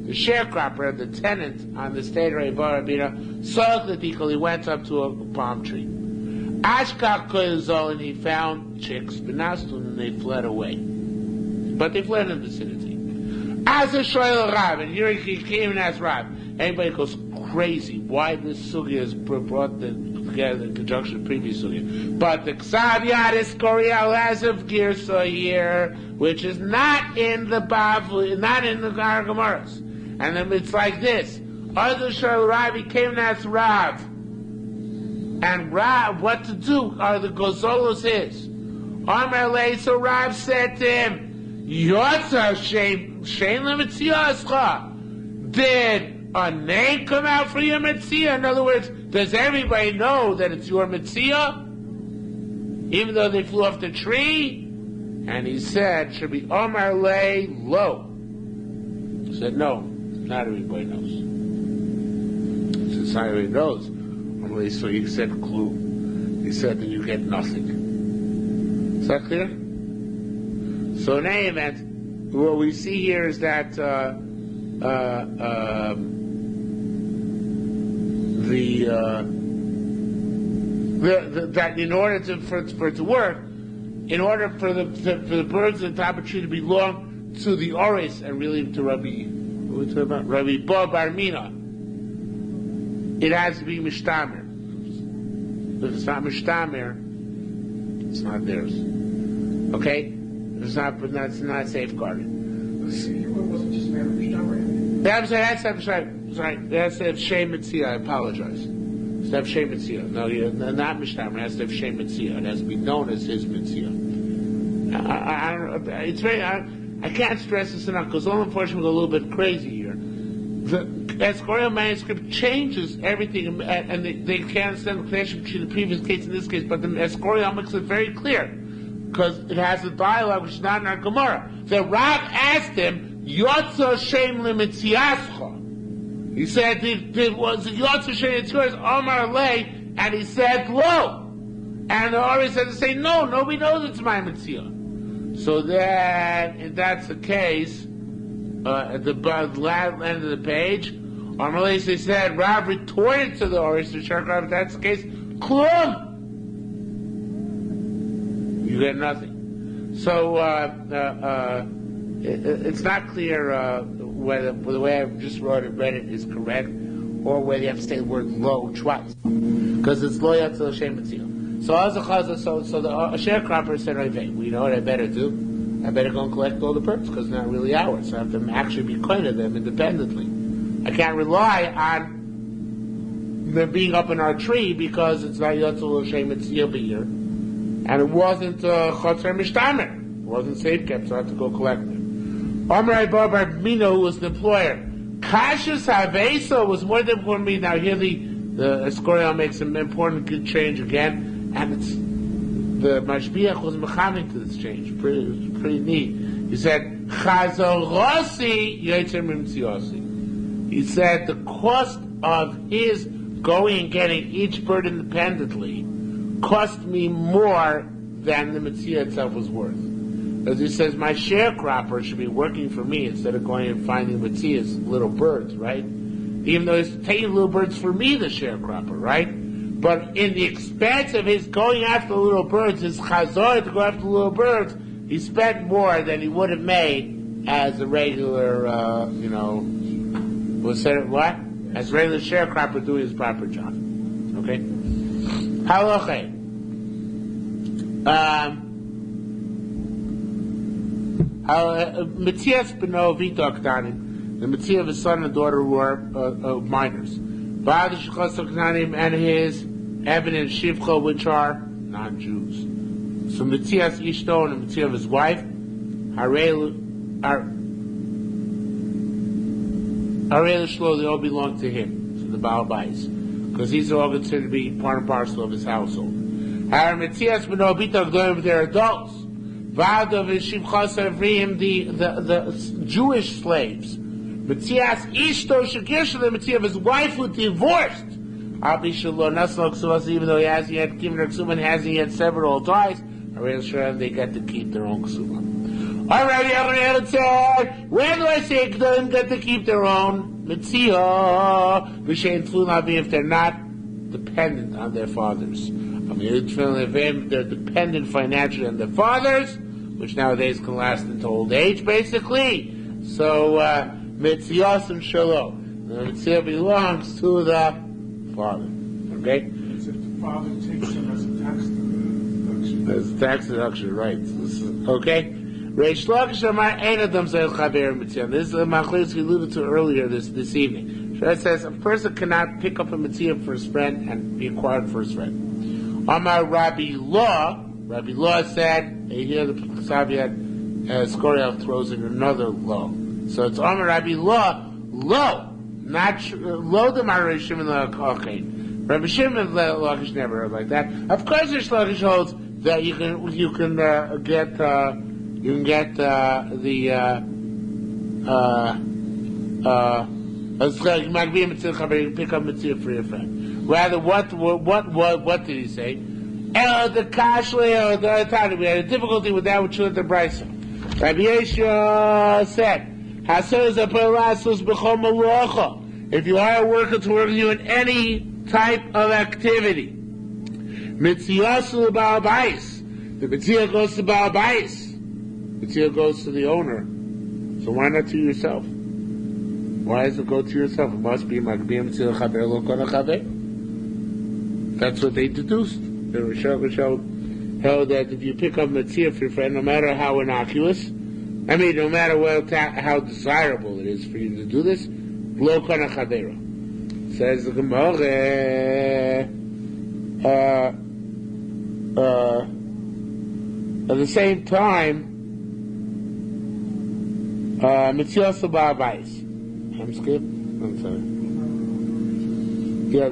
the sharecropper, the tenant on the estate of Rabbi Barbina, saw the decal. He went up to a palm tree. Ashkach Koyazol, and he found chicks, Benastun, and they fled away. But they fled in the vicinity. As a Shoel Rav, and here he came and asked Rav. Everybody goes crazy. Why this sugya is brought together in conjunction with the previous sugya? But the Ksav Yad is Koriel has of Girsa here, which is not in the Bavli, not in the Gargamaras. And then it's like this. Other Shoel Rav, he came and asked Rav. And Rav, what to do? Are the Gozolos is. Amar Lei, so Rav said to him, Yotza Shein Lemitziascha. Did a name come out for your Metzia? In other words, does everybody know that it's your Metzia? Even though they flew off the tree? And he said, should be Omar Lei Lo. He said, no, not everybody knows. Since not everybody knows, so he said clue. He said that you get nothing. Is that clear? So in any event, what we see here is that that in order for it to work, in order for the birds on the top of the tree to belong to the Oris and really to Rabbi Bava Metzia, it has to be mishtamer. If it's not mishtamer, it's not theirs. Okay? It's not safeguarded. It wasn't just a matter of mishtamer. Sorry. That's to have Shem Metzia. I apologize. It's to have Shem Metzia. No, not mishtamer. It has to have Shem Metzia. It has to be known as his Metzia. I don't know. It's very. I can't stress this enough because all unfortunately we're a little bit crazy here. The Escorial manuscript changes everything, and they can't understand the connection between the previous case and this case, but the Escorial makes it very clear, because it has a dialogue which is not in our Gemara. The Rav asked him, Yotza Shem Lemitziascha. He said, was it Yotza Shem Lemitziascha, Omar Lei, and he said, Lo. And the Ori said to say, no, nobody knows it's my Metzia. So then, if that's the case, at the end of the page, Amalei said, Rav retorted to the Oris to Shakar, if that's the case, Klum! You get nothing. So, it's not clear whether the way I just read it is correct, or whether you have to say the word lo twice. Because it's lo yatzil Shem Metzia. So as a chazah, so the sharecropper said, we know what I better do. I better go and collect all the birds because they're not really ours. So I have to actually be kind of them independently. I can't rely on them being up in our tree because it's not Yotzul Shem Metzia here. And it wasn't Chotzer Mishtamer. It wasn't safe kept, so I had to go collect them. Amar Bava Metzia, who was the employer. Kashus Havesa was more than important to me. Now here the Escorial makes an important change again. And it's the Mashbiach was mechanik to this change. Pretty neat. He said, Chazorosi Yotzer Mimtziosi. He said the cost of his going and getting each bird independently cost me more than the Metzia itself was worth. As he says, my sharecropper should be working for me instead of going and finding Metzia's little birds, right? Even though he's taking little birds for me, the sharecropper, right? But in the expense of his going after the little birds, his chazor to go after the little birds, he spent more than he would have made as a regular, as a regular sharecropper doing his proper job. Okay? Halacha. Metzias beno vito akdanim, the Metzia of his son and daughter who are minors. Ba'ad shechosok knanim and his evidence shivcha, which are non-Jews. So Metzias Ishto and the Metzia of his wife, Harei Shlo, they all belong to him, to the Baal Bais, because these are all considered to be part and parcel of his household. Har Metzias b'no bito gdolim, they're adults. Va'ad of his shivcha savrim, the Jewish slaves. Metzias ishto shekirsh the Metzia of his wife who divorced. Even though he hasn't yet given her ksuma and hasn't yet severed all ties, they get to keep their own ksuma. Alrighty, said, when do I say them get to keep their own Metzia? If they're not dependent on their fathers. They're dependent financially on their fathers, which nowadays can last into old age, basically. So, Metzias and Shalom. The Metzia belongs to the father. Okay? As if the father takes them as a tax deduction. As a tax deduction, right. Okay? Reish Lakish Amar Ein Adam Zayil Chaver Metzia. This is a machlokes we alluded to earlier this evening. So it says a person cannot pick up a Metzia for his friend and be acquired for his friend. Amar Rabbi Law said, here the Saviat Skoriel throws in another law. So it's Amar Rabbi Law, not Lo the Rabbi Shimon Lakish. Rabbi Shimon Lakish never heard like that. Of course, Reish Lakish holds that you can get pick up Metzia for your friend. Rather, what did he say? The Kashle or the Tani. We had a difficulty with that which the Brisa. Rabbi Yeshua said, if you are a worker to work with you in any type of activity, Metziasu Baal Bais. The Metzia goes to Baal Bais. Metzia goes to the owner. So why not to yourself? Why does it go to yourself? It must be Magbiyam Metzia Chaber Lo Kona Chaber. That's what they deduced. The Rishonim held that if you pick up Metzia for your friend, no matter how innocuous, no matter how desirable it is for you to do this, Lo Kona Chaber. Says the Gemara. At the same time, Metzia Baal Bais. I'm skipped. I'm sorry. Yeah,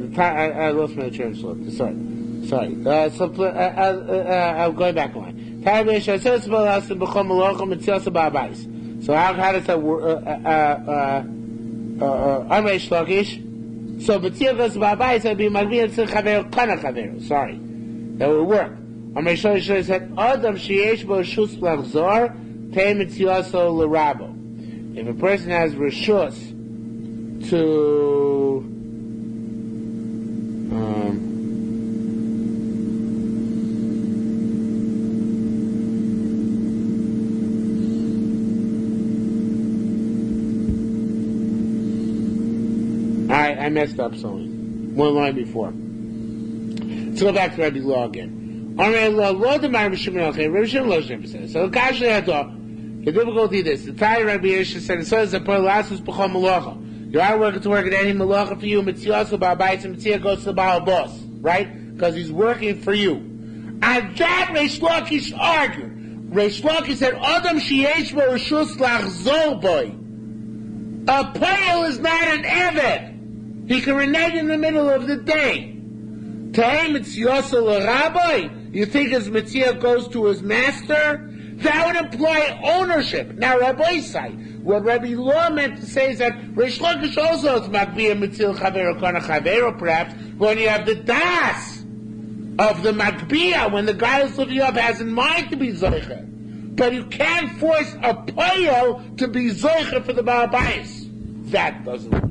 I lost my train of thought. Sorry. I'm going back a line. So how does that work? I'm Reish Lakish. So Metzia goes to Baal Bais, I'd be Magviyah to Chaver Kana Chaver. Sorry. That would work. I'm Reish Lakish said, Adam sheyesh bo shus lachzor, tei Metziaso l'rabo. If a person has reshus to I messed up something. One line before. Let's go back to Rabbi Law again. Rabbi Shimon says. So the difficulty is this. The Thai Rabbi Yeshua said, you are working to work at any malacha for you, Metziasu Baal Bais, and Metzia goes to the Baal boss, right? Because he's working for you. And that Reish Lakish argued. Reish Lakish said, Adam sheyesh bo reshus lachzor boy. A pale is not an eved. He can renege in the middle of the day. Tehei Metziasu l'raboy. You think his Metzia goes to his master? That would imply ownership. Now, Rabbi say, what Rabbi Law meant to say is that Reish Lakish also is Magbiyah Metzil Chaver Kana Chaver, perhaps, when you have the das of the Magbiyah, when the guy who's looking up has in mind to be Zoicher. But you can't force a Poyel to be Zoicher for the Baal Bais. That doesn't work.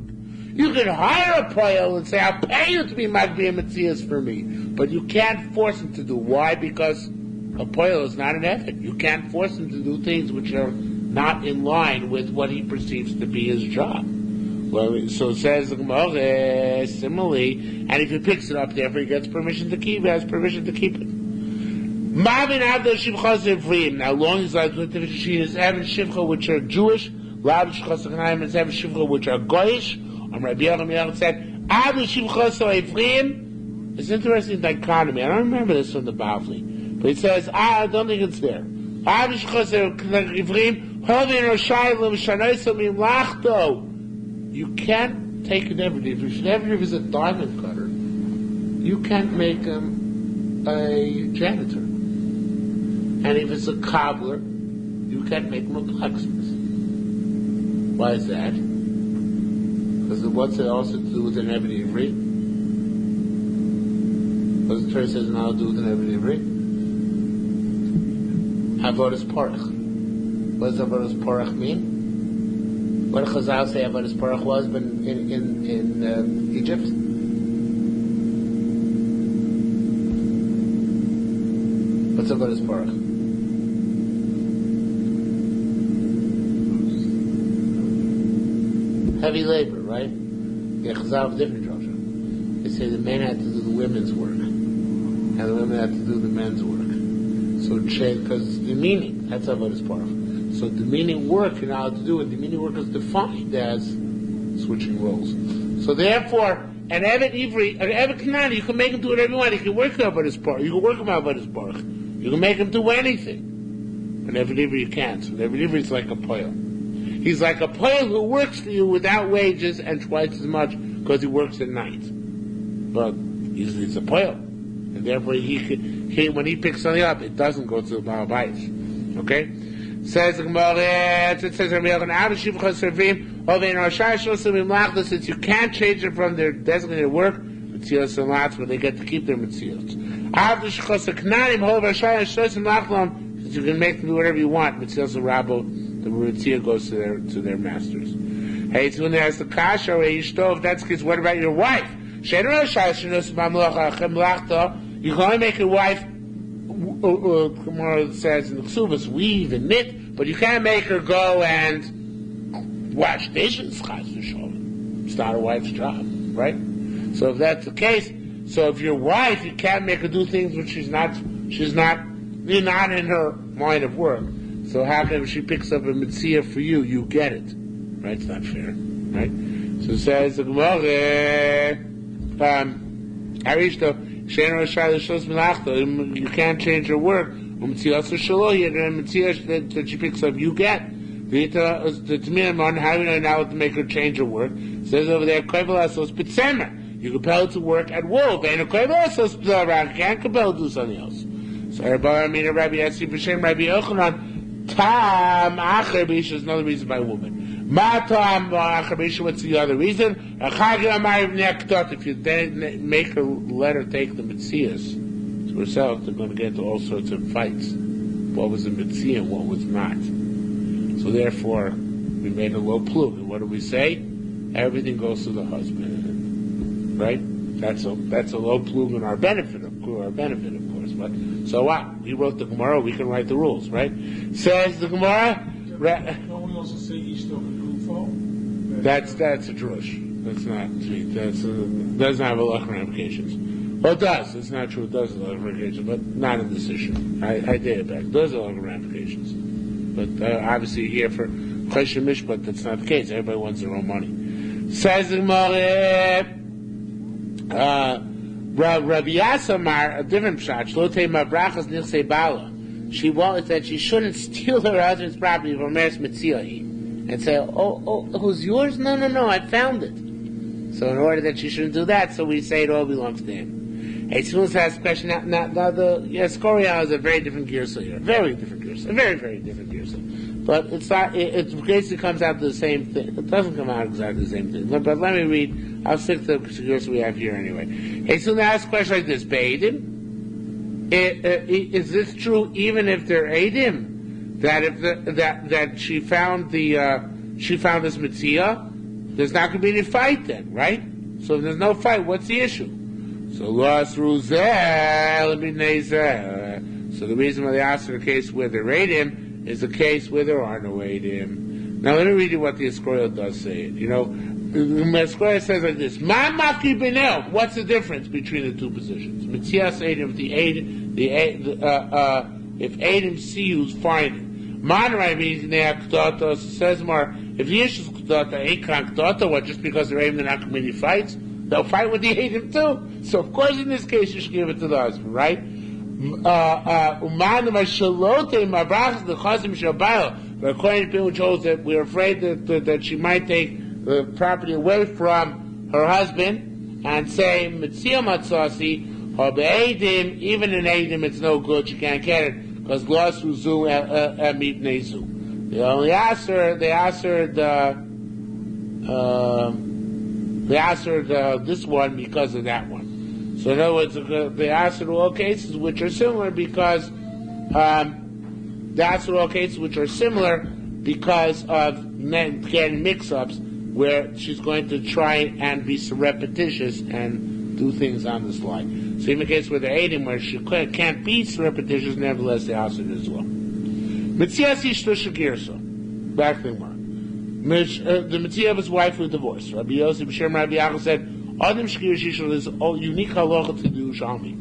You can hire a Poyel and say, I'll pay you to be Magbiyah Metzias for me. But you can't force him to do. Why? Because a Poyel is not an effort. You can't force him to do things which are not in line with what he perceives to be his job. Well, so it says the Gemara, similarly, and if he picks it up, therefore he gets permission to keep it, has permission to keep it. Mavin Avdo Shivchas Evrim. Now, long as like with the Shivchas, Evan Shivcha, which are Jewish, Lav Shivchas Echanaim, and Evan Shivcha, which are Goyish. Rabbi Yerushalmi said, Avdo Shivchas Evrim. It's an interesting dichotomy. I don't remember this from the Bavli. But it says, I don't think it's there. You can't take an everyday. If an everyday is a diamond cutter, you can't make him a janitor. And if it's a cobbler, you can't make him a blacksmith. Why is that? Because what's it also to do with an Ebony Ivri? What does the Torah says now to do with an Ebony Ivri? Avodas Porach. What does Avodas Porach mean? What did Chazal say Avodas Porach was in Egypt? What's Avodas Porach? Heavy labor, right? Yeah, Chazal have different drasha. They say the men had to do the women's work, and the women had to do the men's work. So, because the meaning, that's Avodas Porach. So the meaning work you're not allowed to do, and the meaning work is defined as switching roles. So therefore, an Evet Ivri, an Evet Kanani, you can make him do whatever you want. You can work him out his part. You can work him out his part. You can make him do anything. An Evet Ivri you can't. An Evet Ivri is like a poil. He's like a poil who works for you without wages and twice as much because he works at night. But he's a poil, and therefore he when he picks something up, it doesn't go to the Baal Bayis. Okay. Says the Gemara, it says since you can't change it from their designated work, Metzios and lots where they get to keep their Metzios. Since you can make them do whatever you want, Metzios and Rabo, the Metzia goes to their masters. Hey, it's when there's the Kasha or Yishtov, that's because what about your wife? You can only make your wife Gemara says in the Ksubas, weave and knit, but you can't make her go and wash dishes. It's not a wife's job, right? So if that's the case, so if your wife, you can't make her do things which you're not in her line of work. So how come if she picks up a mitzvah for you, you get it? Right? It's not fair, right? So it says the Gemara, Arishto. You can't change her work. That she picks up, you get. How do you know now to make her change her work? It says over there, you compel her to work at wool. You can't compel her to do something else. So Rabbi Yochanan, Tam Acher Bisha is another reason by a woman. Matam Acher Bisha, what's the other reason? If you then make her let her take the Metzias to herself, they're going to get into all sorts of fights. What was a Metzia and what was not. So therefore, we made a low plug. And what do we say? Everything goes to the husband, right? That's a low plug in our benefit, of course. But so what? We wrote the Gemara. We can write the rules, right? Says the Gemara. Don't we also say Yishtov and Gufo? That's a drush. That's not. Doesn't have a lot of ramifications. Well, it does. It's not true. It does have a lot of ramifications, but not in this issue. I did it back. It does have a lot of ramifications, but obviously here for Chesed Mishpat, that's not the case. Everybody wants their own money. Says the Gemara. Rabbi Yasamar, a different pshat. Shlote mabrachas nichsei bala. She wanted that she shouldn't steal her husband's property from Meres Metziahi and say, "Oh, who's yours? No, I found it." So in order that she shouldn't do that, so we say it all belongs to him. Hey, Tzvus has a question. Now the Skoria is a very different girsa here. Very different girsa. Very, very different girsa. But it's not. It basically comes out to the same thing. It doesn't come out exactly the same thing. But let me read. I'll stick to the girsa we have here anyway. Hey, so now ask a question like this: Beidim. Is this true even if they're Eidim? That if that she found this Metzia, there's not going to be any fight then, right? So if there's no fight, what's the issue? So Las Ruzel Nezer. So the reason why they ask for a case where they're Eidim is a case where there are no Eidim. Now let me read you what the Escroyo does say. The Escroyo says like this: Ma maki benel. What's the difference between the two positions? Metzias Eidim, if Eidim see who's fighting. Manrai means ne'akdata. Says more, if the issue is kdata, ekran kdata, what, just because they're Eidim, they're not committing fights? They'll fight with the Eidim too. So of course in this case you should give it to the husband, right? But according to people chose that we're afraid that she might take the property away from her husband and say Metzia Matzasi or Be'edim, even in Eidim it's no good, she can't get it because Glas Ruzu Meet Nezu. They only asked her they answered this one because of that one. So in other words, they answered all cases which are similar because they answered all cases which are similar because of getting mix-ups where she's going to try and be surreptitious and do things on the slide. So in the case where they're aiding, where she can't be surreptitious, nevertheless they answered as well. Metzia Ishto Shagirso. Back to the Gemara. The Metzia of his wife who divorced. Rabbi Yosef B'Shem Rabbi Yaakov said, Adam Shagir Shishol is a unique halacha to the Yerushalmi.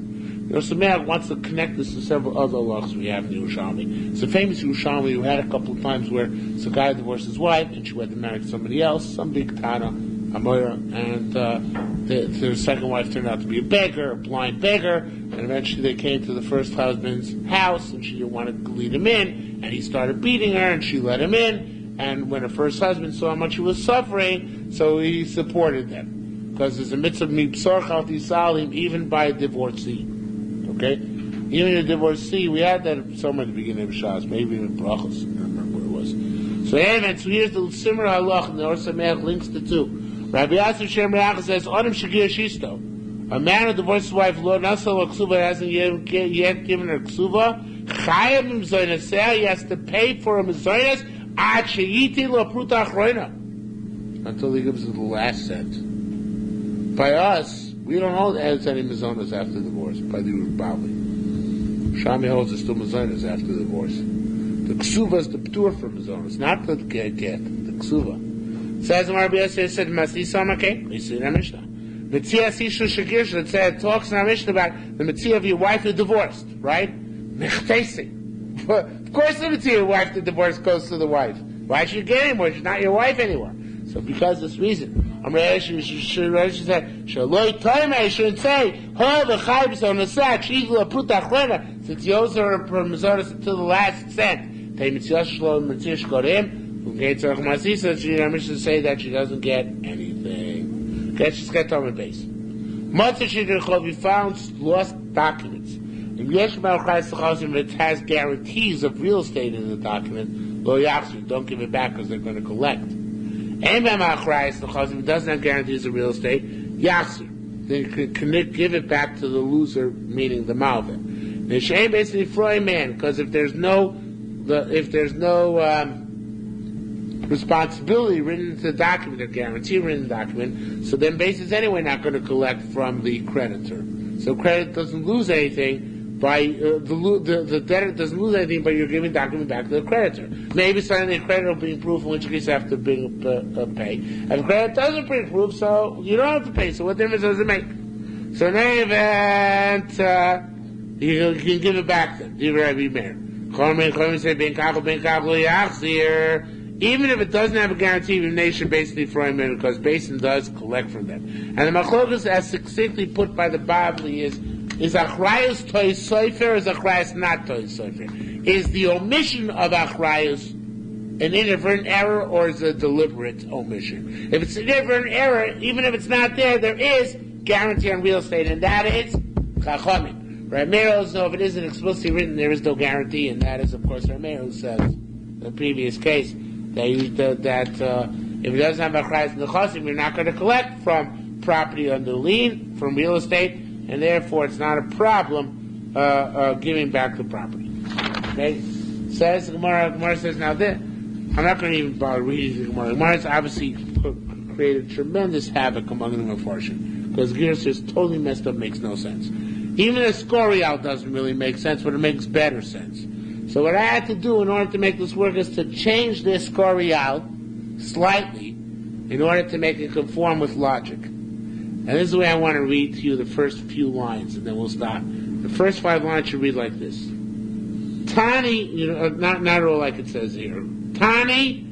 Yerushalmi wants to connect this to several other halachas we have in the Yerushalmi. It's a famous Yerushalmi who had a couple of times where a guy divorced his wife and she went to marry somebody else, some big Tana, Amoira, and the second wife turned out to be a beggar, a blind beggar, and eventually they came to the first husband's house and she didn't want to lead him in, and he started beating her and she let him in. And when her first husband saw how much she was suffering, so he supported them. Because there's a mitzvah mipsorchal tisalim even by a divorcee. Okay? Even a divorcee, we had that somewhere at the beginning of Shas, maybe in Brachos, I don't remember where it was. So anyway, so here's the Simmer Halach, and the Or Sameach links the two. Rabbi Yasser Shem Reach says, Adam Shagir Shisto. A man who divorced his wife, Lord Nasal Ksuba, hasn't yet given her Ksuba. Chayim Mzoyneseh, he has to pay for a Mzoynes, until he gives her the last cent. By us, we don't hold as any mazonas after divorce. By the Bavli, Shami holds it's still mazonas after divorce. The ksuva is the ptur for mazonas, not the get. The ksuva says the Rabbi Yosef said Masi Samake. We see in our Mishnah. Metzia Sishu Shagir. It said talks in our Mishnah about the metzia of your wife who divorced, right? Mechtesi. Of course, the metzia of your wife to divorce goes to the wife. Why should you get anymore? She's not your wife anymore. So because of this reason. She said, Shaloi Toime, I shouldn't say, the Chaybis on the sack, Shivla Putachlena, since he owes her Mazonas until the last cent. Tay Mitzvah Shlo Mitzvah Shkorim, who gets her Masisa, she should say that she doesn't get anything. Okay, she's got Toime base. Months she did we found lost documents. In Yeshma Chayis it has guarantees of real estate in the document, Lo Yachsu, don't give it back because they're going to collect. If it doesn't have guarantees of real estate, Yachsu, then you can give it back to the loser, meaning the Malvin. The shame basically Freud man, because if there's no responsibility written into the document, or guarantee written in the document, so then base is anyway not going to collect from the creditor. So credit doesn't lose anything by the debtor doesn't lose anything by you're giving document back to the creditor. Maybe suddenly the creditor will bring proof, in which case you have to bring pay. If the creditor doesn't bring proof, so you don't have to pay. So what difference does it make? So in any event, you can give it back to them. Even if it doesn't have a guarantee, even they should basically throw him in because Basin does collect from them. And the machlokas, as succinctly put by the Bavli, is achrayus toy soifer, is achrayus not toy soifer? Is the omission of achrayus an inadvertent error or is it a deliberate omission? If it's an inadvertent error, even if it's not there, there is guarantee on real estate, and that is chachamim. Rameir no, if it isn't explicitly written, there is no guarantee, and that is, of course, Rameir who says in the previous case that if it doesn't have achrayus in the chasim, you're not going to collect from property under lien, from real estate, and therefore it's not a problem giving back the property. Okay? Says the Gemara says, now this, I'm not going to even bother reading the Gemara. The Gemara has obviously created tremendous havoc among the Mefarshim, because Gersh is totally messed up, makes no sense. Even a Skorial doesn't really make sense, but it makes better sense. So what I had to do in order to make this work is to change this Skorial slightly in order to make it conform with logic. And this is the way I want to read to you the first few lines, and then we'll stop. The first 5 lines should read like this. Tani, not all like it says here. Tani,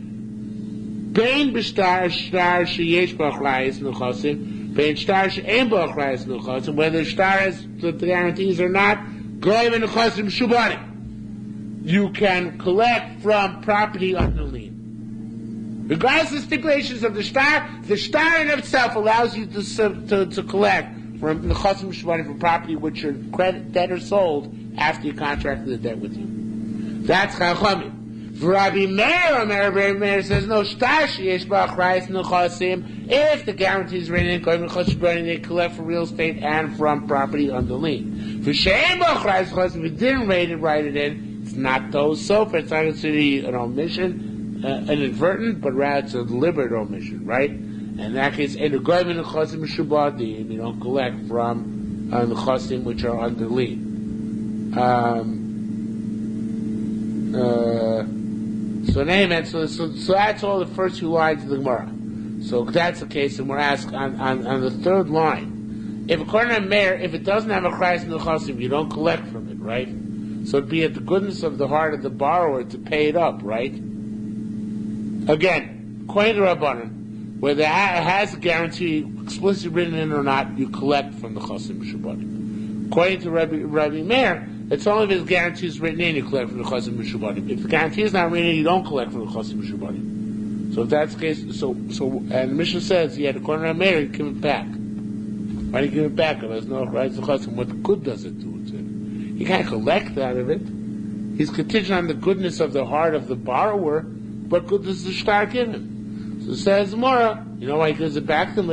bein b'shtar sheyesh b'achrayis nuchasim, bein shtar she'en b'achrayis nuchasim, whether shtar has the guarantees or not, goyim and nuchasim shubari. You can collect from property under lien. Regardless of the stipulations of the shtar in itself allows you to collect from the chasim shubari from property which your debtor sold after you contracted the debt with you. That's chachamim. Rabbi Meir says, no, if the guarantee is written in, they collect from real estate and from property under lien. If you didn't write it in, it's not those sofa. It's not considered an omission, inadvertent, but rather it's a deliberate omission, right? And in that case, you don't collect from the chosim which are under lien. So that's all the first two lines of the Gemara. So that's the case, and we're asked on the third line. If according to Meir, if it doesn't have a Christ in the chosim, you don't collect from it, right? So it'd be at the goodness of the heart of the borrower to pay it up, right? Again, according to Rabbanan, whether it has a guarantee explicitly written in or not, you collect from the chosim mishubadim. According to Rabbi Meir, it's only if his guarantee is written in, you collect from the chosim mishubadim. If the guarantee is not written in, you don't collect from the chosim mishubadim. So if that's the case, and the Mishnah says, yeah, according to Rabbi Meir, you give it back. Why do you give it back? If there's no right to chosim, what good does it do to it? You can't collect out of it. He's contingent on the goodness of the heart of the borrower. What good does the shtar give him? So it says Mora, you know why he gives it back to him?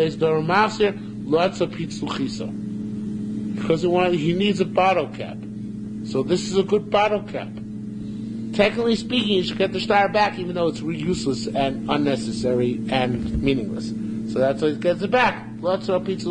Because he needs a bottle cap. So this is a good bottle cap. Technically speaking, you should get the shtar back, even though it's useless and unnecessary and meaningless. So that's why he gets it back. So that's quite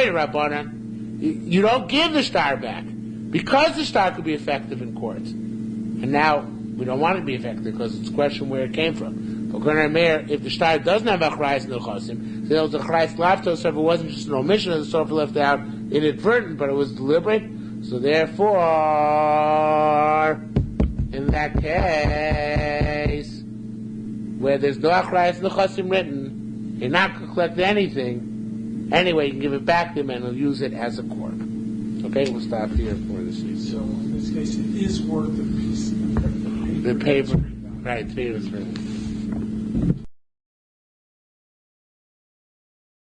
a Rabbanan. You don't give the shtar back because the shtar could be effective in court. And now we don't want it to be effective because it's a question where it came from. But according to Meir, if the shtar doesn't have a Christ in the chosim, then it was a Christ lafto, so if it wasn't just an omission of the sofa left out, inadvertent, but it was deliberate. So therefore, in that case, where there's no Christ in the chosim written, you're not going to collect anything. Anyway, you can give it back to him and he'll use it as a corp. Okay, we'll stop here for this week. So in this case, it is worth the piece. The paper, right, paper.